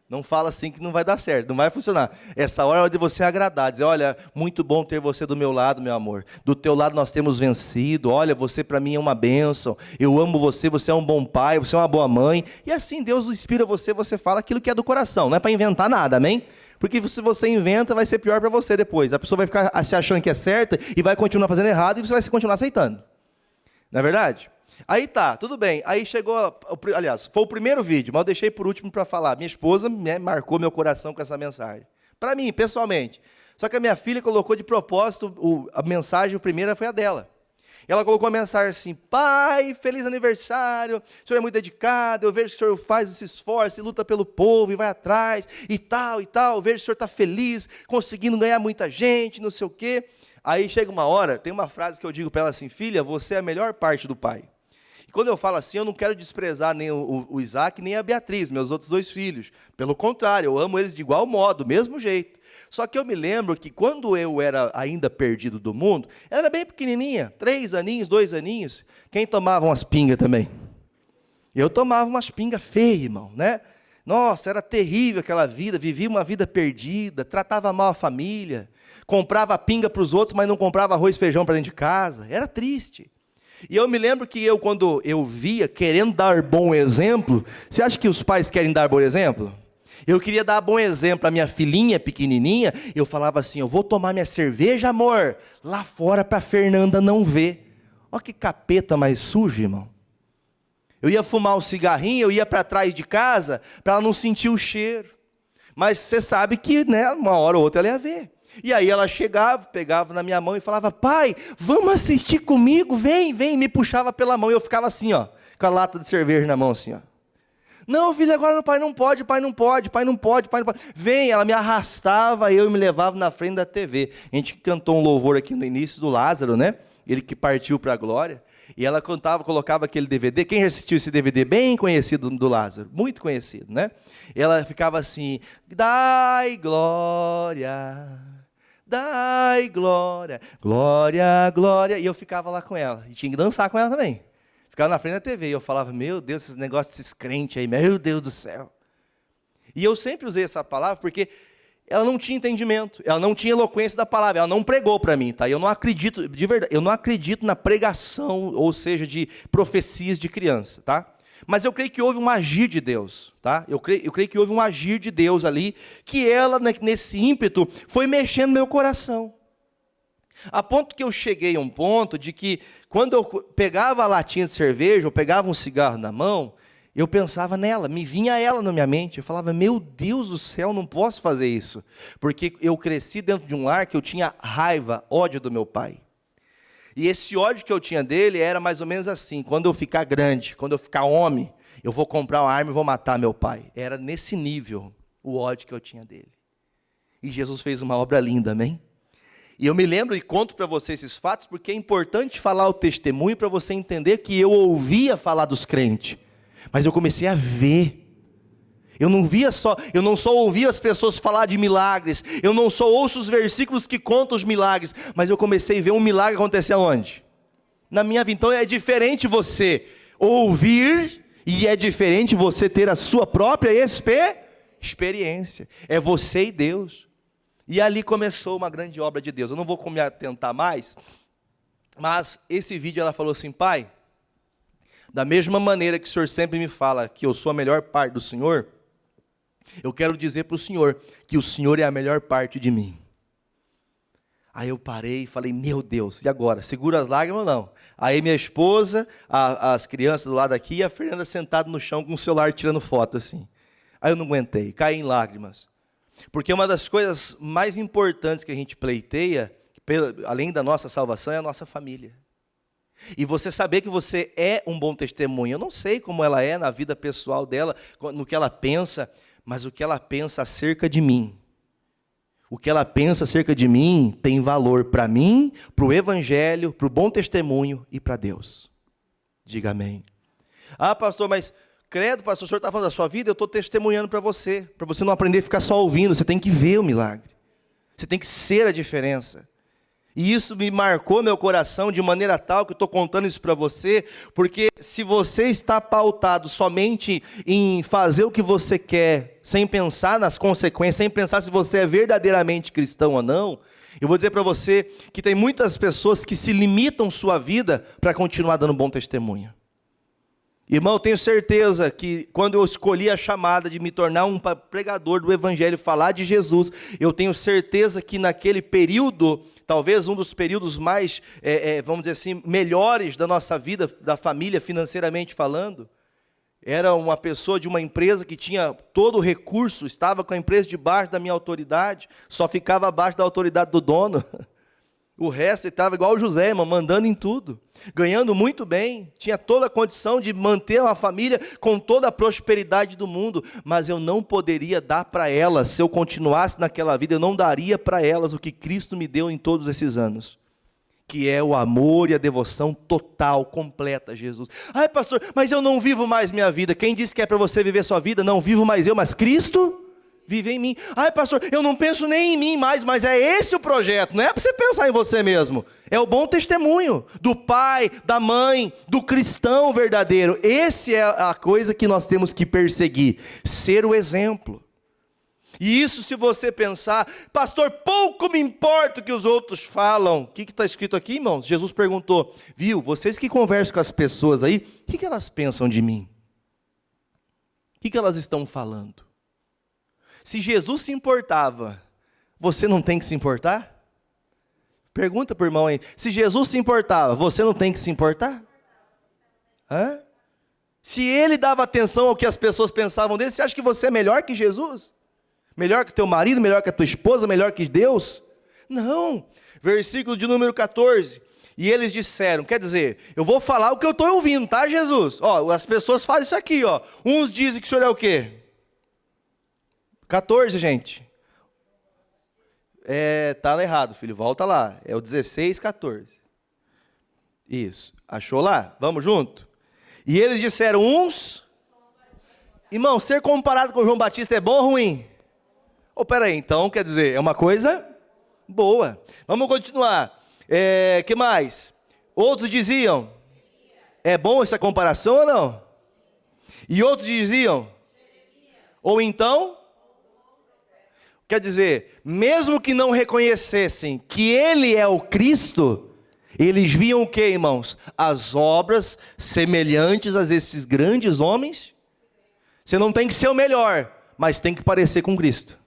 Não fala assim que não vai dar certo, não vai funcionar. Essa hora é de você agradar, dizer, olha, muito bom ter você do meu lado, meu amor. Do teu lado nós temos vencido, olha, você para mim é uma bênção. Eu amo você, você é um bom pai, você é uma boa mãe. E assim, Deus inspira você, você fala aquilo que é do coração. Não é para inventar nada, amém? Porque se você inventa, vai ser pior para você depois. A pessoa vai ficar se achando que é certa e vai continuar fazendo errado e você vai continuar aceitando. Não é verdade? Aí tá, tudo bem. Aí chegou, aliás, foi o primeiro vídeo, mas eu deixei por último para falar. Minha esposa marcou meu coração com essa mensagem. Para mim, pessoalmente. Só que a minha filha colocou de propósito, a mensagem, a primeira foi a dela. Ela colocou a mensagem assim, pai, feliz aniversário, o senhor é muito dedicado, eu vejo que o senhor faz esse esforço, e luta pelo povo, e vai atrás, e tal, eu vejo que o senhor está feliz, conseguindo ganhar muita gente, não sei o quê. Aí chega uma hora, tem uma frase que eu digo para ela assim, filha, você é a melhor parte do pai. Quando eu falo assim, eu não quero desprezar nem o Isaac, nem a Beatriz, meus outros dois filhos. Pelo contrário, eu amo eles de igual modo, do mesmo jeito. Só que eu me lembro que quando eu era ainda perdido do mundo, ela era bem pequenininha, 3 aninhos, 2 aninhos. Quem tomava umas pingas também? Eu tomava umas pingas feias, irmão, né? Nossa, era terrível aquela vida, vivia uma vida perdida, tratava mal a família, comprava pinga para os outros, mas não comprava arroz e feijão para dentro de casa. Era triste. E eu me lembro que quando eu via, querendo dar bom exemplo, você acha que os pais querem dar bom exemplo? Eu queria dar bom exemplo para minha filhinha pequenininha, eu falava assim, eu vou tomar minha cerveja, amor, lá fora para a Fernanda não ver. Olha que capeta mais sujo, irmão. Eu ia fumar um cigarrinho, eu ia para trás de casa, para ela não sentir o cheiro. Mas você sabe que, né, uma hora ou outra ela ia ver. E aí ela chegava, pegava na minha mão e falava, pai, vamos assistir comigo, vem, me puxava pela mão. E eu ficava assim, ó, com a lata de cerveja na mão, assim, ó. Não, filho, agora o pai não pode. Vem, ela me arrastava, eu me levava na frente da TV. A gente cantou um louvor aqui no início do Lázaro, né? Ele que partiu para a glória. E ela colocava aquele DVD. Quem assistiu esse DVD? Bem conhecido do Lázaro, muito conhecido, né? E ela ficava assim, dai glória, glória, glória. E eu ficava lá com ela. E tinha que dançar com ela também. Ficava na frente da TV. E eu falava, meu Deus, esses negócios, esses crentes aí, meu Deus do céu. E eu sempre usei essa palavra porque ela não tinha entendimento, ela não tinha eloquência da palavra, ela não pregou para mim, tá? Eu não acredito, de verdade, eu não acredito na pregação, ou seja, de profecias de criança, tá? Mas eu creio que houve um agir de Deus, tá? Eu creio que houve um agir de Deus ali, que ela, nesse ímpeto, foi mexendo no meu coração. A ponto que eu cheguei a um ponto de que, quando eu pegava a latinha de cerveja, ou pegava um cigarro na mão, eu pensava nela, me vinha ela na minha mente, eu falava, meu Deus do céu, não posso fazer isso, porque eu cresci dentro de um lar que eu tinha raiva, ódio do meu pai, e esse ódio que eu tinha dele era mais ou menos assim, quando eu ficar grande, quando eu ficar homem, eu vou comprar uma arma e vou matar meu pai, era nesse nível o ódio que eu tinha dele, e Jesus fez uma obra linda, amém? E eu me lembro e conto para você esses fatos, porque é importante falar o testemunho para você entender que eu ouvia falar dos crentes, mas eu comecei a ver. Eu não só ouvia as pessoas falar de milagres, eu não só ouço os versículos que contam os milagres, mas eu comecei a ver um milagre acontecer aonde? Na minha vida. Então é diferente você ouvir e é diferente você ter a sua própria experiência. É você e Deus. E ali começou uma grande obra de Deus. Eu não vou me atentar mais, mas esse vídeo ela falou assim: pai, da mesma maneira que o senhor sempre me fala que eu sou a melhor parte do senhor, eu quero dizer para o senhor que o senhor é a melhor parte de mim. Aí eu parei e falei, meu Deus, e agora? Segura as lágrimas ou não? Aí minha esposa, as crianças do lado aqui, e a Fernanda sentada no chão com o celular tirando foto assim. Aí eu não aguentei, caí em lágrimas. Porque uma das coisas mais importantes que a gente pleiteia, além da nossa salvação, é a nossa família. E você saber que você é um bom testemunho. Eu não sei como ela é na vida pessoal dela, no que ela pensa, mas o que ela pensa acerca de mim. O que ela pensa acerca de mim tem valor para mim, para o Evangelho, para o bom testemunho e para Deus. Diga amém. Ah, pastor, mas credo, pastor, o senhor está falando da sua vida, eu estou testemunhando para você não aprender a ficar só ouvindo, você tem que ver o milagre. Você tem que ser a diferença. E isso me marcou meu coração de maneira tal que eu estou contando isso para você, porque se você está pautado somente em fazer o que você quer, sem pensar nas consequências, sem pensar se você é verdadeiramente cristão ou não, eu vou dizer para você que tem muitas pessoas que se limitam sua vida para continuar dando bom testemunho. Irmão, eu tenho certeza que quando eu escolhi a chamada de me tornar um pregador do Evangelho, falar de Jesus, eu tenho certeza que naquele período, talvez um dos períodos mais, vamos dizer assim, melhores da nossa vida, da família, financeiramente falando, era uma pessoa de uma empresa que tinha todo o recurso, estava com a empresa debaixo da minha autoridade, só ficava abaixo da autoridade do dono. O resto estava igual o José, irmão, mandando em tudo, ganhando muito bem, tinha toda a condição de manter uma família com toda a prosperidade do mundo, mas eu não poderia dar para elas, se eu continuasse naquela vida, eu não daria para elas o que Cristo me deu em todos esses anos, que é o amor e a devoção total, completa a Jesus. Ai, pastor, mas eu não vivo mais minha vida. Quem disse que é para você viver sua vida? Não vivo mais eu, mas Cristo vive em mim. Ai, pastor, eu não penso nem em mim mais, mas é esse o projeto. Não é para você pensar em você mesmo. É o bom testemunho do pai, da mãe, do cristão verdadeiro. Esse é a coisa que nós temos que perseguir. Ser o exemplo. E isso, se você pensar, pastor, pouco me importa o que os outros falam. O que está escrito aqui, irmãos? Jesus perguntou, viu, vocês que conversam com as pessoas aí, o que elas pensam de mim? O que elas estão falando? Se Jesus se importava, você não tem que se importar? Pergunta para o irmão aí. Se Jesus se importava, você não tem que se importar? Hã? Se ele dava atenção ao que as pessoas pensavam dele, você acha que você é melhor que Jesus? Melhor que teu marido, melhor que a tua esposa, melhor que Deus? Não. Versículo de número 14. E eles disseram, quer dizer, eu vou falar o que eu estou ouvindo, tá, Jesus? Ó, as pessoas fazem isso aqui, ó. Uns dizem que o senhor é o quê? 14, gente. Tá errado, filho. Volta lá. É o 16, 14. Isso. Achou lá? Vamos junto? E eles disseram uns... Irmão, ser comparado com João Batista é bom ou ruim? Peraí, então, quer dizer, é uma coisa boa. Vamos continuar. Que mais? Outros diziam... É bom essa comparação ou não? E outros diziam... Ou então... Quer dizer, mesmo que não reconhecessem que ele é o Cristo, eles viam o que, irmãos? As obras semelhantes a esses grandes homens. Você não tem que ser o melhor, mas tem que parecer com Cristo.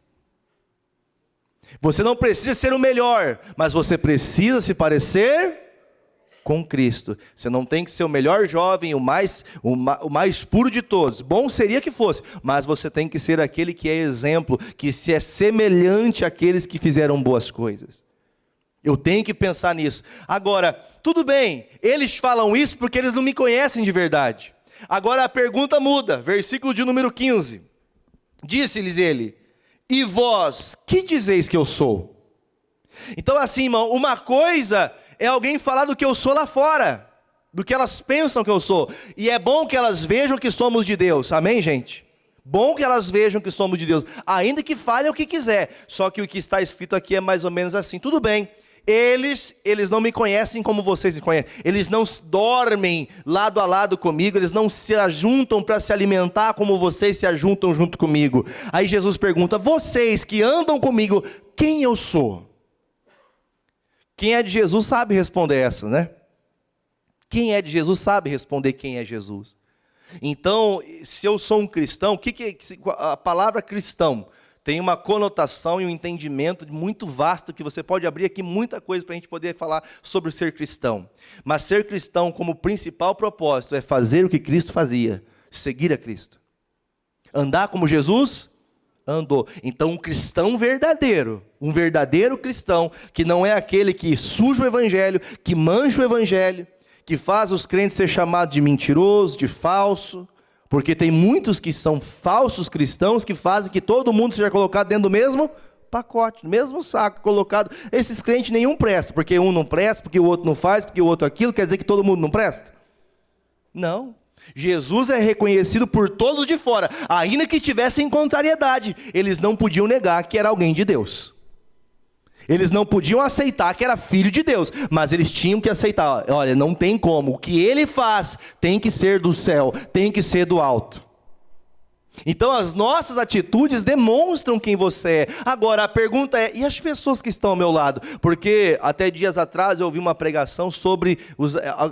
Você não precisa ser o melhor, mas você precisa se parecer com Cristo. Você não tem que ser o melhor jovem, o mais puro de todos. Bom seria que fosse, mas você tem que ser aquele que é exemplo, que se é semelhante àqueles que fizeram boas coisas. Eu tenho que pensar nisso. Agora, tudo bem, eles falam isso porque eles não me conhecem de verdade. Agora a pergunta muda, versículo de número 15. Disse-lhes ele, e vós, que dizeis que eu sou? Então assim, irmão, uma coisa é alguém falar do que eu sou lá fora, do que elas pensam que eu sou. E é bom que elas vejam que somos de Deus, amém, gente? Bom que elas vejam que somos de Deus, ainda que falem o que quiser. Só que o que está escrito aqui é mais ou menos assim, tudo bem. Eles não me conhecem como vocês me conhecem. Eles não dormem lado a lado comigo. Eles não se ajuntam para se alimentar como vocês se ajuntam junto comigo. Aí Jesus pergunta, vocês que andam comigo, quem eu sou? Quem é de Jesus sabe responder essa, né? Quem é de Jesus sabe responder quem é Jesus. Então, se eu sou um cristão, o que a palavra cristão tem uma conotação e um entendimento muito vasto, que você pode abrir aqui muita coisa para a gente poder falar sobre ser cristão. Mas ser cristão como principal propósito é fazer o que Cristo fazia, seguir a Cristo. Andar como Jesus andou. Então, um cristão verdadeiro, um verdadeiro cristão, que não é aquele que suja o evangelho, que mancha o evangelho, que faz os crentes ser chamados de mentiroso, de falso, porque tem muitos que são falsos cristãos que fazem que todo mundo seja colocado dentro do mesmo pacote, no mesmo saco colocado. Esses crentes nenhum presta, porque um não presta, porque o outro não faz, porque o outro aquilo, quer dizer que todo mundo não presta? Não. Jesus é reconhecido por todos de fora, ainda que tivessem contrariedade, eles não podiam negar que era alguém de Deus. Eles não podiam aceitar que era filho de Deus, mas eles tinham que aceitar. Olha, não tem como, o que ele faz tem que ser do céu, tem que ser do alto. Então as nossas atitudes demonstram quem você é. Agora a pergunta é, e as pessoas que estão ao meu lado? Porque até dias atrás eu ouvi uma pregação sobre,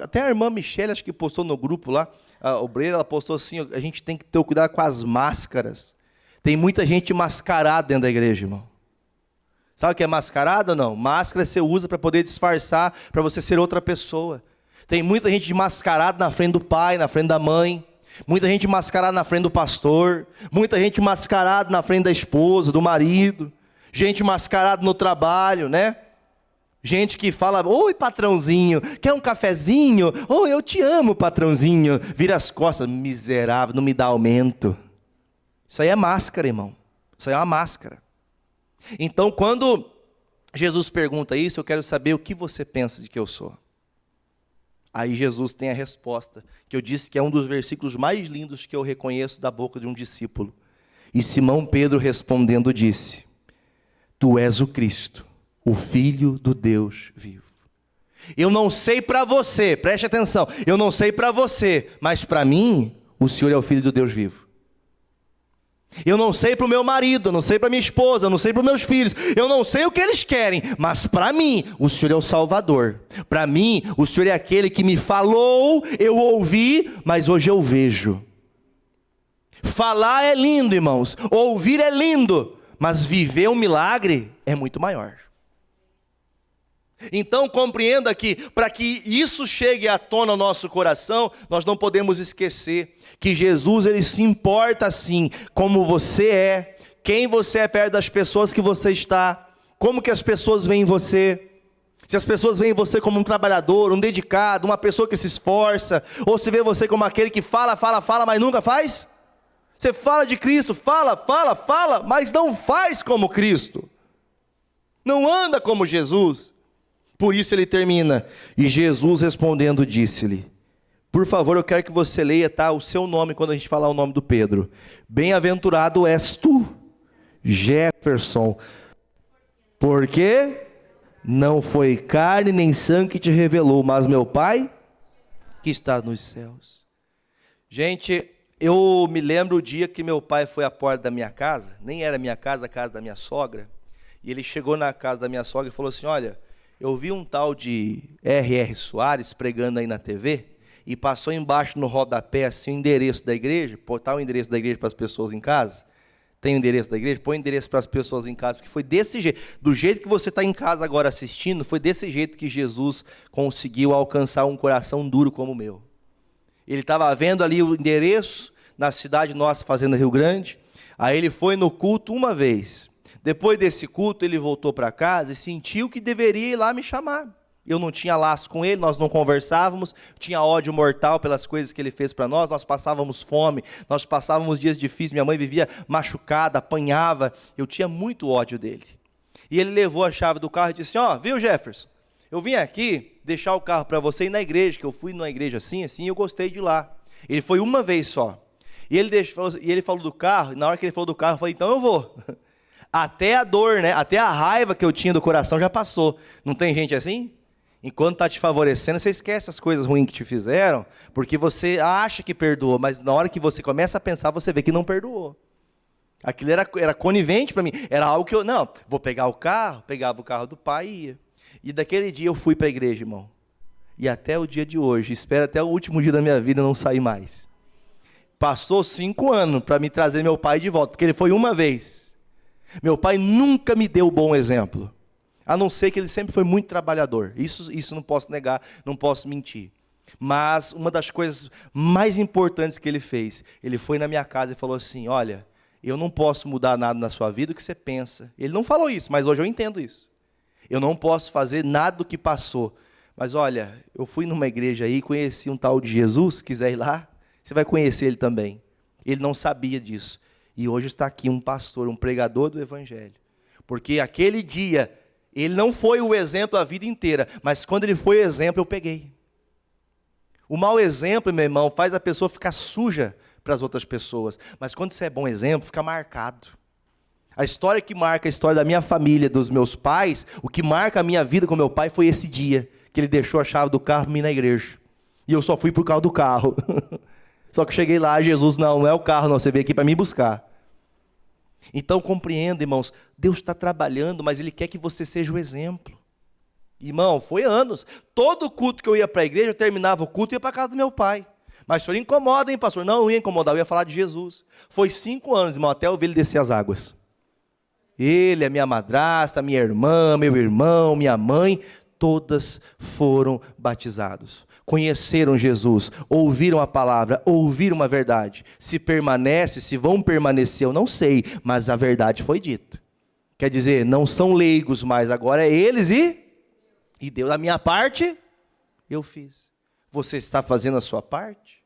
até a irmã Michele, acho que postou no grupo lá, a obreira, ela postou assim, a gente tem que ter cuidado com as máscaras. Tem muita gente mascarada dentro da igreja, irmão. Sabe o que é mascarada ou não? Máscara você usa para poder disfarçar, para você ser outra pessoa. Tem muita gente mascarada na frente do pai, na frente da mãe. Muita gente mascarada na frente do pastor. Muita gente mascarada na frente da esposa, do marido. Gente mascarada no trabalho, né? Gente que fala, oi patrãozinho, quer um cafezinho? Oi, eu te amo, patrãozinho. Vira as costas, miserável, não me dá aumento. Isso aí é máscara, irmão. Isso aí é uma máscara. Então, quando Jesus pergunta isso, eu quero saber o que você pensa de que eu sou. Aí Jesus tem a resposta, que eu disse que é um dos versículos mais lindos que eu reconheço da boca de um discípulo. E Simão Pedro respondendo disse, tu és o Cristo, o Filho do Deus vivo. Eu não sei para você, preste atenção, eu não sei para você, mas para mim, o Senhor é o Filho do Deus vivo. Eu não sei para o meu marido, eu não sei para minha esposa, eu não sei para os meus filhos, eu não sei o que eles querem, mas para mim, o Senhor é o Salvador. Para mim, o Senhor é aquele que me falou, eu ouvi, mas hoje eu vejo. Falar é lindo, irmãos, ouvir é lindo, mas viver um milagre é muito maior. Então compreenda que, para que isso chegue à tona ao nosso coração, nós não podemos esquecer que Jesus, ele se importa sim, como você é, quem você é perto das pessoas que você está, como que as pessoas veem você. Se as pessoas veem você como um trabalhador, um dedicado, uma pessoa que se esforça, ou se vê você como aquele que fala, mas nunca faz. Você fala de Cristo, fala, mas não faz como Cristo. Não anda como Jesus. Por isso ele termina, e Jesus respondendo disse-lhe, por favor, eu quero que você leia, tá, o seu nome quando a gente falar o nome do Pedro. Bem-aventurado és tu, Jefferson, porque não foi carne nem sangue que te revelou, mas meu Pai que está nos céus. Gente, eu me lembro o dia que meu pai foi à porta da minha casa, nem era minha casa, a casa da minha sogra, e ele chegou na casa da minha sogra e falou assim, olha, eu vi um tal de R.R. Soares pregando aí na TV, e passou embaixo no rodapé assim o endereço da igreja, botar o endereço da igreja para as pessoas em casa, tem o endereço da igreja, põe o endereço para as pessoas em casa, porque foi desse jeito, do jeito que você está em casa agora assistindo, foi desse jeito que Jesus conseguiu alcançar um coração duro como o meu. Ele estava vendo ali o endereço, na cidade nossa, Fazenda Rio Grande, aí ele foi no culto uma vez, depois desse culto ele voltou para casa e sentiu que deveria ir lá me chamar. Eu não tinha laço com ele, nós não conversávamos, tinha ódio mortal pelas coisas que ele fez para nós passávamos fome, nós passávamos dias difíceis, minha mãe vivia machucada, apanhava, eu tinha muito ódio dele. E ele levou a chave do carro e disse, viu Jefferson, eu vim aqui deixar o carro para você ir na igreja, que eu fui numa igreja assim, eu gostei de ir lá. Ele foi uma vez só. E ele falou do carro, e na hora que ele falou do carro, eu falei, então eu vou. Até a dor, né? Até a raiva que eu tinha do coração já passou. Não tem gente assim? Enquanto está te favorecendo, você esquece as coisas ruins que te fizeram, porque você acha que perdoou, mas na hora que você começa a pensar, você vê que não perdoou. Aquilo era conivente para mim. Era algo que não, vou pegar o carro, pegava o carro do pai e ia. E daquele dia eu fui para a igreja, irmão. E até o dia de hoje, espero até o último dia da minha vida não sair mais. Passou 5 anos para me trazer meu pai de volta, porque ele foi uma vez. Meu pai nunca me deu bom exemplo, a não ser que ele sempre foi muito trabalhador. Isso não posso negar, não posso mentir. Mas uma das coisas mais importantes que ele fez, ele foi na minha casa e falou assim, olha, eu não posso mudar nada na sua vida do que você pensa. Ele não falou isso, mas hoje eu entendo isso. Eu não posso fazer nada do que passou. Mas olha, eu fui numa igreja aí, conheci um tal de Jesus, se quiser ir lá, você vai conhecer ele também. Ele não sabia disso. E hoje está aqui um pastor, um pregador do evangelho. Porque aquele dia, ele não foi o exemplo a vida inteira, mas quando ele foi o exemplo, eu peguei. O mau exemplo, meu irmão, faz a pessoa ficar suja para as outras pessoas. Mas quando você é bom exemplo, fica marcado. A história que marca a história da minha família, dos meus pais, o que marca a minha vida com meu pai foi esse dia, que ele deixou a chave do carro para mim na igreja. E eu só fui por causa do carro. Só que cheguei lá, Jesus, não é o carro, não, você veio aqui para me buscar. Então compreenda, irmãos, Deus está trabalhando, mas Ele quer que você seja o exemplo. Irmão, foi anos. Todo culto que eu ia para a igreja, eu terminava o culto e ia para a casa do meu pai. Mas o senhor incomoda, hein, pastor? Não, eu ia incomodar, eu ia falar de Jesus. Foi 5 anos, irmão, até eu ver ele descer as águas. Ele, a minha madrasta, a minha irmã, meu irmão, minha mãe, todas foram batizados. Conheceram Jesus, ouviram a palavra, ouviram a verdade. Se permanece, se vão permanecer, eu não sei, mas a verdade foi dita. Quer dizer, não são leigos mais, agora é eles e Deus. A minha parte, eu fiz. Você está fazendo a sua parte?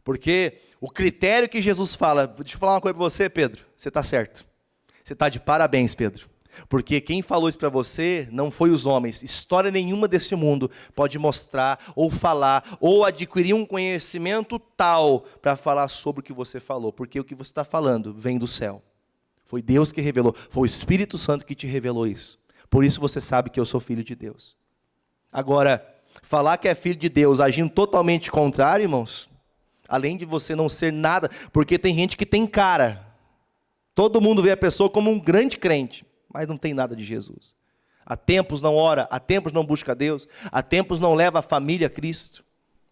Porque o critério que Jesus fala, deixa eu falar uma coisa para você, Pedro, você está certo. Você está de parabéns, Pedro. Porque quem falou isso para você não foi os homens. História nenhuma desse mundo pode mostrar, ou falar, ou adquirir um conhecimento tal para falar sobre o que você falou. Porque o que você está falando vem do céu. Foi Deus que revelou, foi o Espírito Santo que te revelou isso. Por isso você sabe que eu sou filho de Deus. Agora, falar que é filho de Deus agindo totalmente contrário, irmãos, além de você não ser nada, porque tem gente que tem cara. Todo mundo vê a pessoa como um grande crente, mas não tem nada de Jesus. Há tempos não ora, há tempos não busca Deus, há tempos não leva a família a Cristo.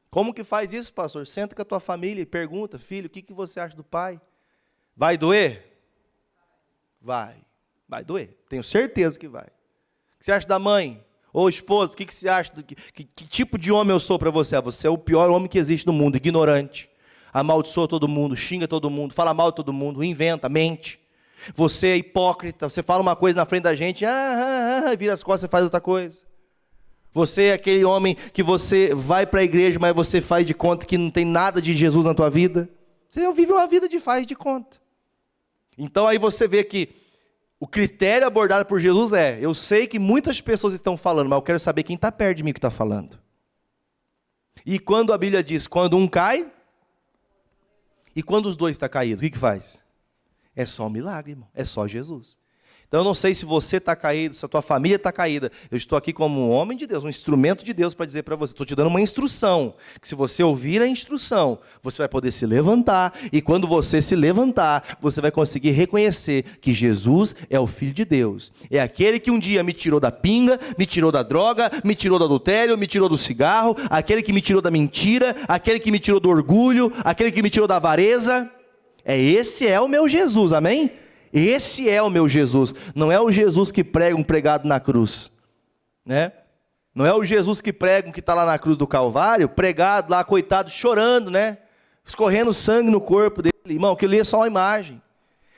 Como que faz isso, pastor? Senta com a tua família e pergunta, filho, o que você acha do pai? Vai doer? Vai doer, tenho certeza que vai. O que você acha da mãe? Ô esposa, o que você acha? Que tipo de homem eu sou para você? Você é o pior homem que existe no mundo, ignorante. Amaldiçoa todo mundo, xinga todo mundo, fala mal de todo mundo, inventa, mente. Você é hipócrita, você fala uma coisa na frente da gente, vira as costas e faz outra coisa. Você é aquele homem que você vai para a igreja, mas você faz de conta que não tem nada de Jesus na tua vida. Você vive uma vida de faz de conta. Então aí você vê que o critério abordado por Jesus eu sei que muitas pessoas estão falando, mas eu quero saber quem está perto de mim que está falando. E quando a Bíblia diz, quando um cai, e quando os dois estão caídos, o que faz? É só um milagre, irmão. É só Jesus. Então eu não sei se você está caído, se a tua família está caída. Eu estou aqui como um homem de Deus, um instrumento de Deus para dizer para você. Estou te dando uma instrução, que se você ouvir a instrução, você vai poder se levantar. E quando você se levantar, você vai conseguir reconhecer que Jesus é o Filho de Deus. É aquele que um dia me tirou da pinga, me tirou da droga, me tirou do adultério, me tirou do cigarro, aquele que me tirou da mentira, aquele que me tirou do orgulho, aquele que me tirou da avareza. Esse é o meu Jesus, amém? Esse é o meu Jesus, não é o Jesus que prega um pregado na cruz, né? Não é o Jesus que prega que está lá na cruz do Calvário, pregado lá, coitado, chorando, né? Escorrendo sangue no corpo dele, irmão, que ali é só uma imagem.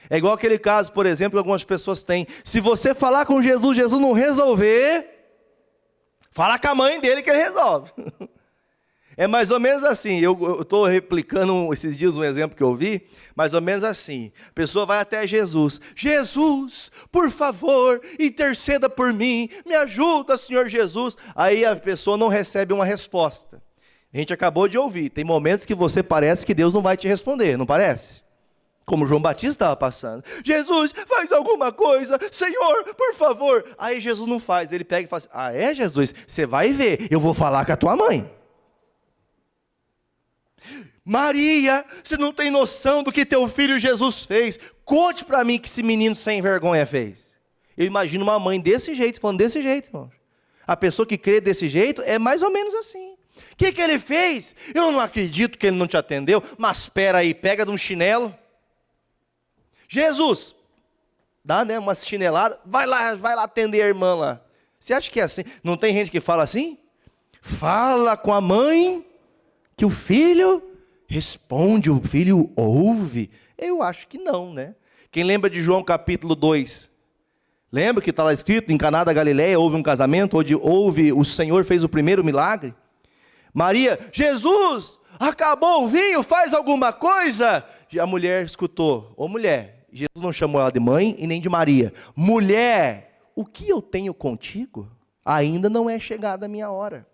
É igual aquele caso, por exemplo, que algumas pessoas têm. Se você falar com Jesus, Jesus não resolver, fala com a mãe dele que ele resolve. É mais ou menos assim, eu estou replicando esses dias um exemplo que eu vi, mais ou menos assim, a pessoa vai até Jesus, Jesus, por favor, interceda por mim, me ajuda, Senhor Jesus, aí a pessoa não recebe uma resposta. A gente acabou de ouvir, tem momentos que você parece que Deus não vai te responder, não parece? Como João Batista estava passando, Jesus, faz alguma coisa, Senhor, por favor, aí Jesus não faz, ele pega e fala assim, Jesus, você vai ver, eu vou falar com a tua mãe. Maria, você não tem noção do que teu filho Jesus fez. Conte para mim que esse menino sem vergonha fez. Eu imagino uma mãe desse jeito, falando desse jeito, irmão. A pessoa que crê desse jeito é mais ou menos assim. O que ele fez? Eu não acredito que ele não te atendeu, mas espera aí, pega de um chinelo. Jesus, dá, né, uma chinelada, vai lá atender a irmã lá. Você acha que é assim? Não tem gente que fala assim? Fala com a mãe que o filho responde, o filho ouve. Eu acho que não, né? Quem lembra de João capítulo 2? Lembra que está lá escrito, em Caná da Galileia, houve um casamento, onde o Senhor fez o primeiro milagre? Maria, Jesus, acabou o vinho, faz alguma coisa? E a mulher escutou, ô mulher, Jesus não chamou ela de mãe e nem de Maria. Mulher, o que eu tenho contigo? Ainda não é chegada a minha hora.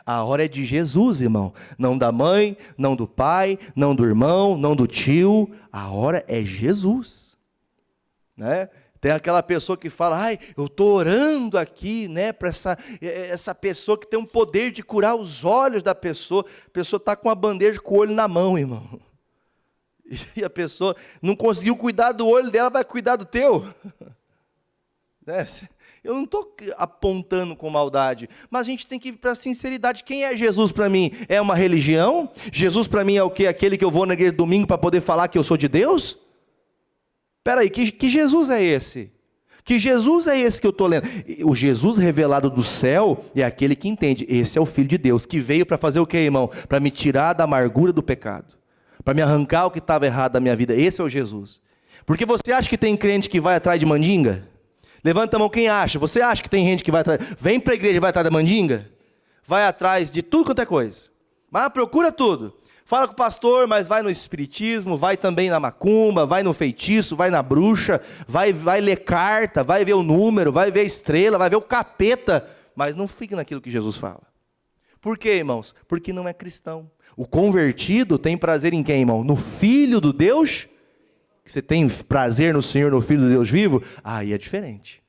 A hora é de Jesus, irmão. Não da mãe, não do pai, não do irmão, não do tio. A hora é Jesus. Né? Tem aquela pessoa que fala, ai, eu estou orando aqui, né, para essa pessoa que tem um poder de curar os olhos da pessoa. A pessoa está com a bandeja com o olho na mão, irmão. E a pessoa não conseguiu cuidar do olho dela, vai cuidar do teu. Né? Eu não estou apontando com maldade, mas a gente tem que ir para a sinceridade. Quem é Jesus para mim? É uma religião? Jesus para mim é o quê? Aquele que eu vou na igreja domingo para poder falar que eu sou de Deus? Espera aí, que Jesus é esse? Que Jesus é esse que eu estou lendo? O Jesus revelado do céu é aquele que entende. Esse é o Filho de Deus, que veio para fazer o quê, irmão? Para me tirar da amargura do pecado. Para me arrancar o que estava errado da minha vida. Esse é o Jesus. Porque você acha que tem crente que vai atrás de mandinga? Levanta a mão quem acha. Você acha que tem gente que vai atrás? Vem para a igreja e vai atrás da mandinga? Vai atrás de tudo quanto é coisa. Mas procura tudo. Fala com o pastor, mas vai no espiritismo, vai também na macumba, vai no feitiço, vai na bruxa, vai ler carta, vai ver o número, vai ver a estrela, vai ver o capeta, mas não fica naquilo que Jesus fala. Por quê, irmãos? Porque não é cristão. O convertido tem prazer em quem, irmão? No Filho do Deus? Você tem prazer no Senhor, no Filho do Deus vivo? Aí é diferente.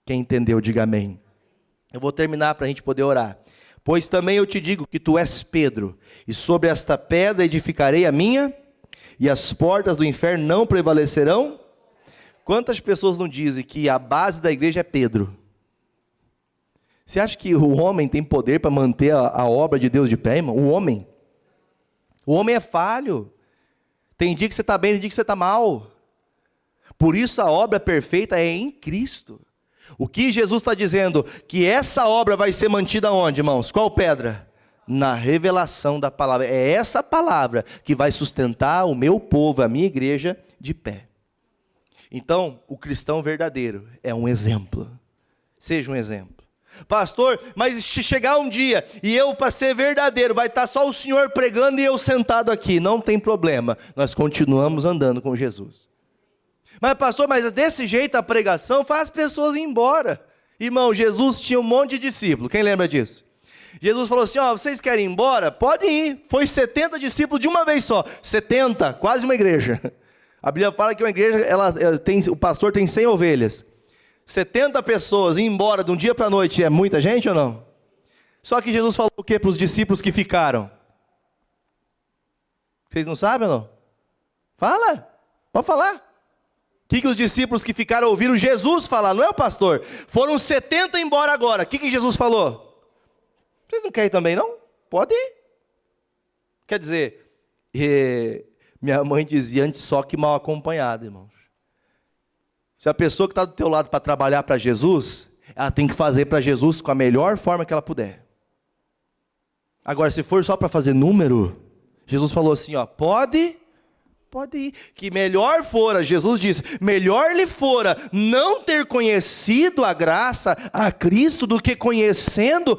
Quem entendeu, diga amém. Eu vou terminar para a gente poder orar. Pois também eu te digo que tu és Pedro, e sobre esta pedra edificarei a minha, e as portas do inferno não prevalecerão. Quantas pessoas não dizem que a base da igreja é Pedro? Você acha que o homem tem poder para manter a obra de Deus de pé, irmão? O homem é falho. Tem dia que você está bem, tem dia que você está mal. Por isso a obra perfeita é em Cristo. O que Jesus está dizendo? Que essa obra vai ser mantida onde, irmãos? Qual pedra? Na revelação da palavra. É essa palavra que vai sustentar o meu povo, a minha igreja, de pé. Então, o cristão verdadeiro é um exemplo. Seja um exemplo. Pastor, mas se chegar um dia e eu, para ser verdadeiro, vai estar só o Senhor pregando e eu sentado aqui, não tem problema, nós continuamos andando com Jesus. Mas pastor, mas desse jeito a pregação faz as pessoas ir embora. Irmão, Jesus tinha um monte de discípulos, quem lembra disso? Jesus falou assim, vocês querem ir embora? Podem ir. Foi 70 discípulos de uma vez só, 70, quase uma igreja. A Bíblia fala que uma igreja, o pastor tem 100 ovelhas. 70 pessoas ir embora de um dia para a noite é muita gente ou não? Só que Jesus falou o que para os discípulos que ficaram? Vocês não sabem ou não? Fala, pode falar. O que os discípulos que ficaram ouviram Jesus falar, não é o pastor? Foram 70 embora agora. O que Jesus falou? Vocês não querem também não? Pode ir. Quer dizer, minha mãe dizia antes só que mal acompanhado, irmãos. Se a pessoa que está do teu lado para trabalhar para Jesus, ela tem que fazer para Jesus com a melhor forma que ela puder. Agora, se for só para fazer número, Jesus falou assim, pode ir. Que melhor fora, Jesus disse, melhor lhe fora não ter conhecido a graça a Cristo do que conhecendo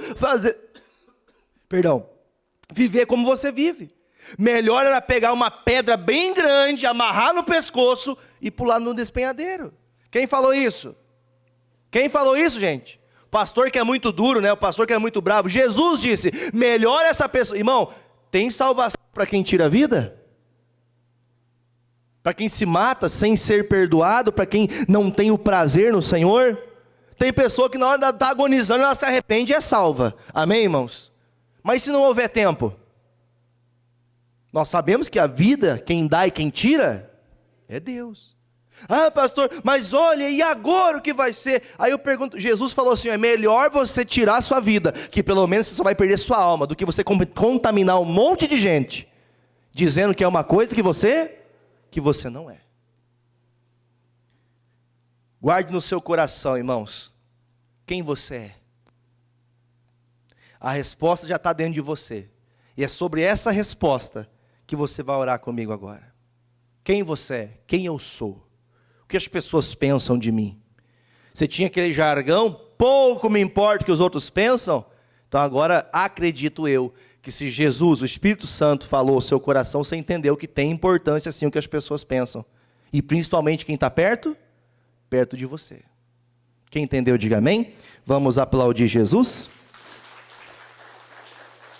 viver como você vive. Melhor era pegar uma pedra bem grande, amarrar no pescoço e pular no despenhadeiro. Quem falou isso? Quem falou isso, gente? O pastor que é muito duro, né? O pastor que é muito bravo. Jesus disse, melhor essa pessoa. Irmão, tem salvação para quem tira a vida? Para quem se mata sem ser perdoado? Para quem não tem o prazer no Senhor? Tem pessoa que na hora de estar agonizando, ela se arrepende e é salva. Amém, irmãos? Mas se não houver tempo? Nós sabemos que a vida, quem dá e quem tira, é Deus. Ah, pastor, mas olha, e agora o que vai ser? Aí eu pergunto, Jesus falou assim, é melhor você tirar a sua vida, que pelo menos você só vai perder sua alma, do que você contaminar um monte de gente, dizendo que é uma coisa que você não é. Guarde no seu coração, irmãos, quem você é. A resposta já está dentro de você. E é sobre essa resposta que você vai orar comigo agora. Quem você é? Quem eu sou? O que as pessoas pensam de mim? Você tinha aquele jargão, pouco me importa o que os outros pensam. Então agora acredito eu, que se Jesus, o Espírito Santo, falou ao seu coração, você entendeu que tem importância sim o que as pessoas pensam. E principalmente quem está perto de você. Quem entendeu, diga amém. Vamos aplaudir Jesus.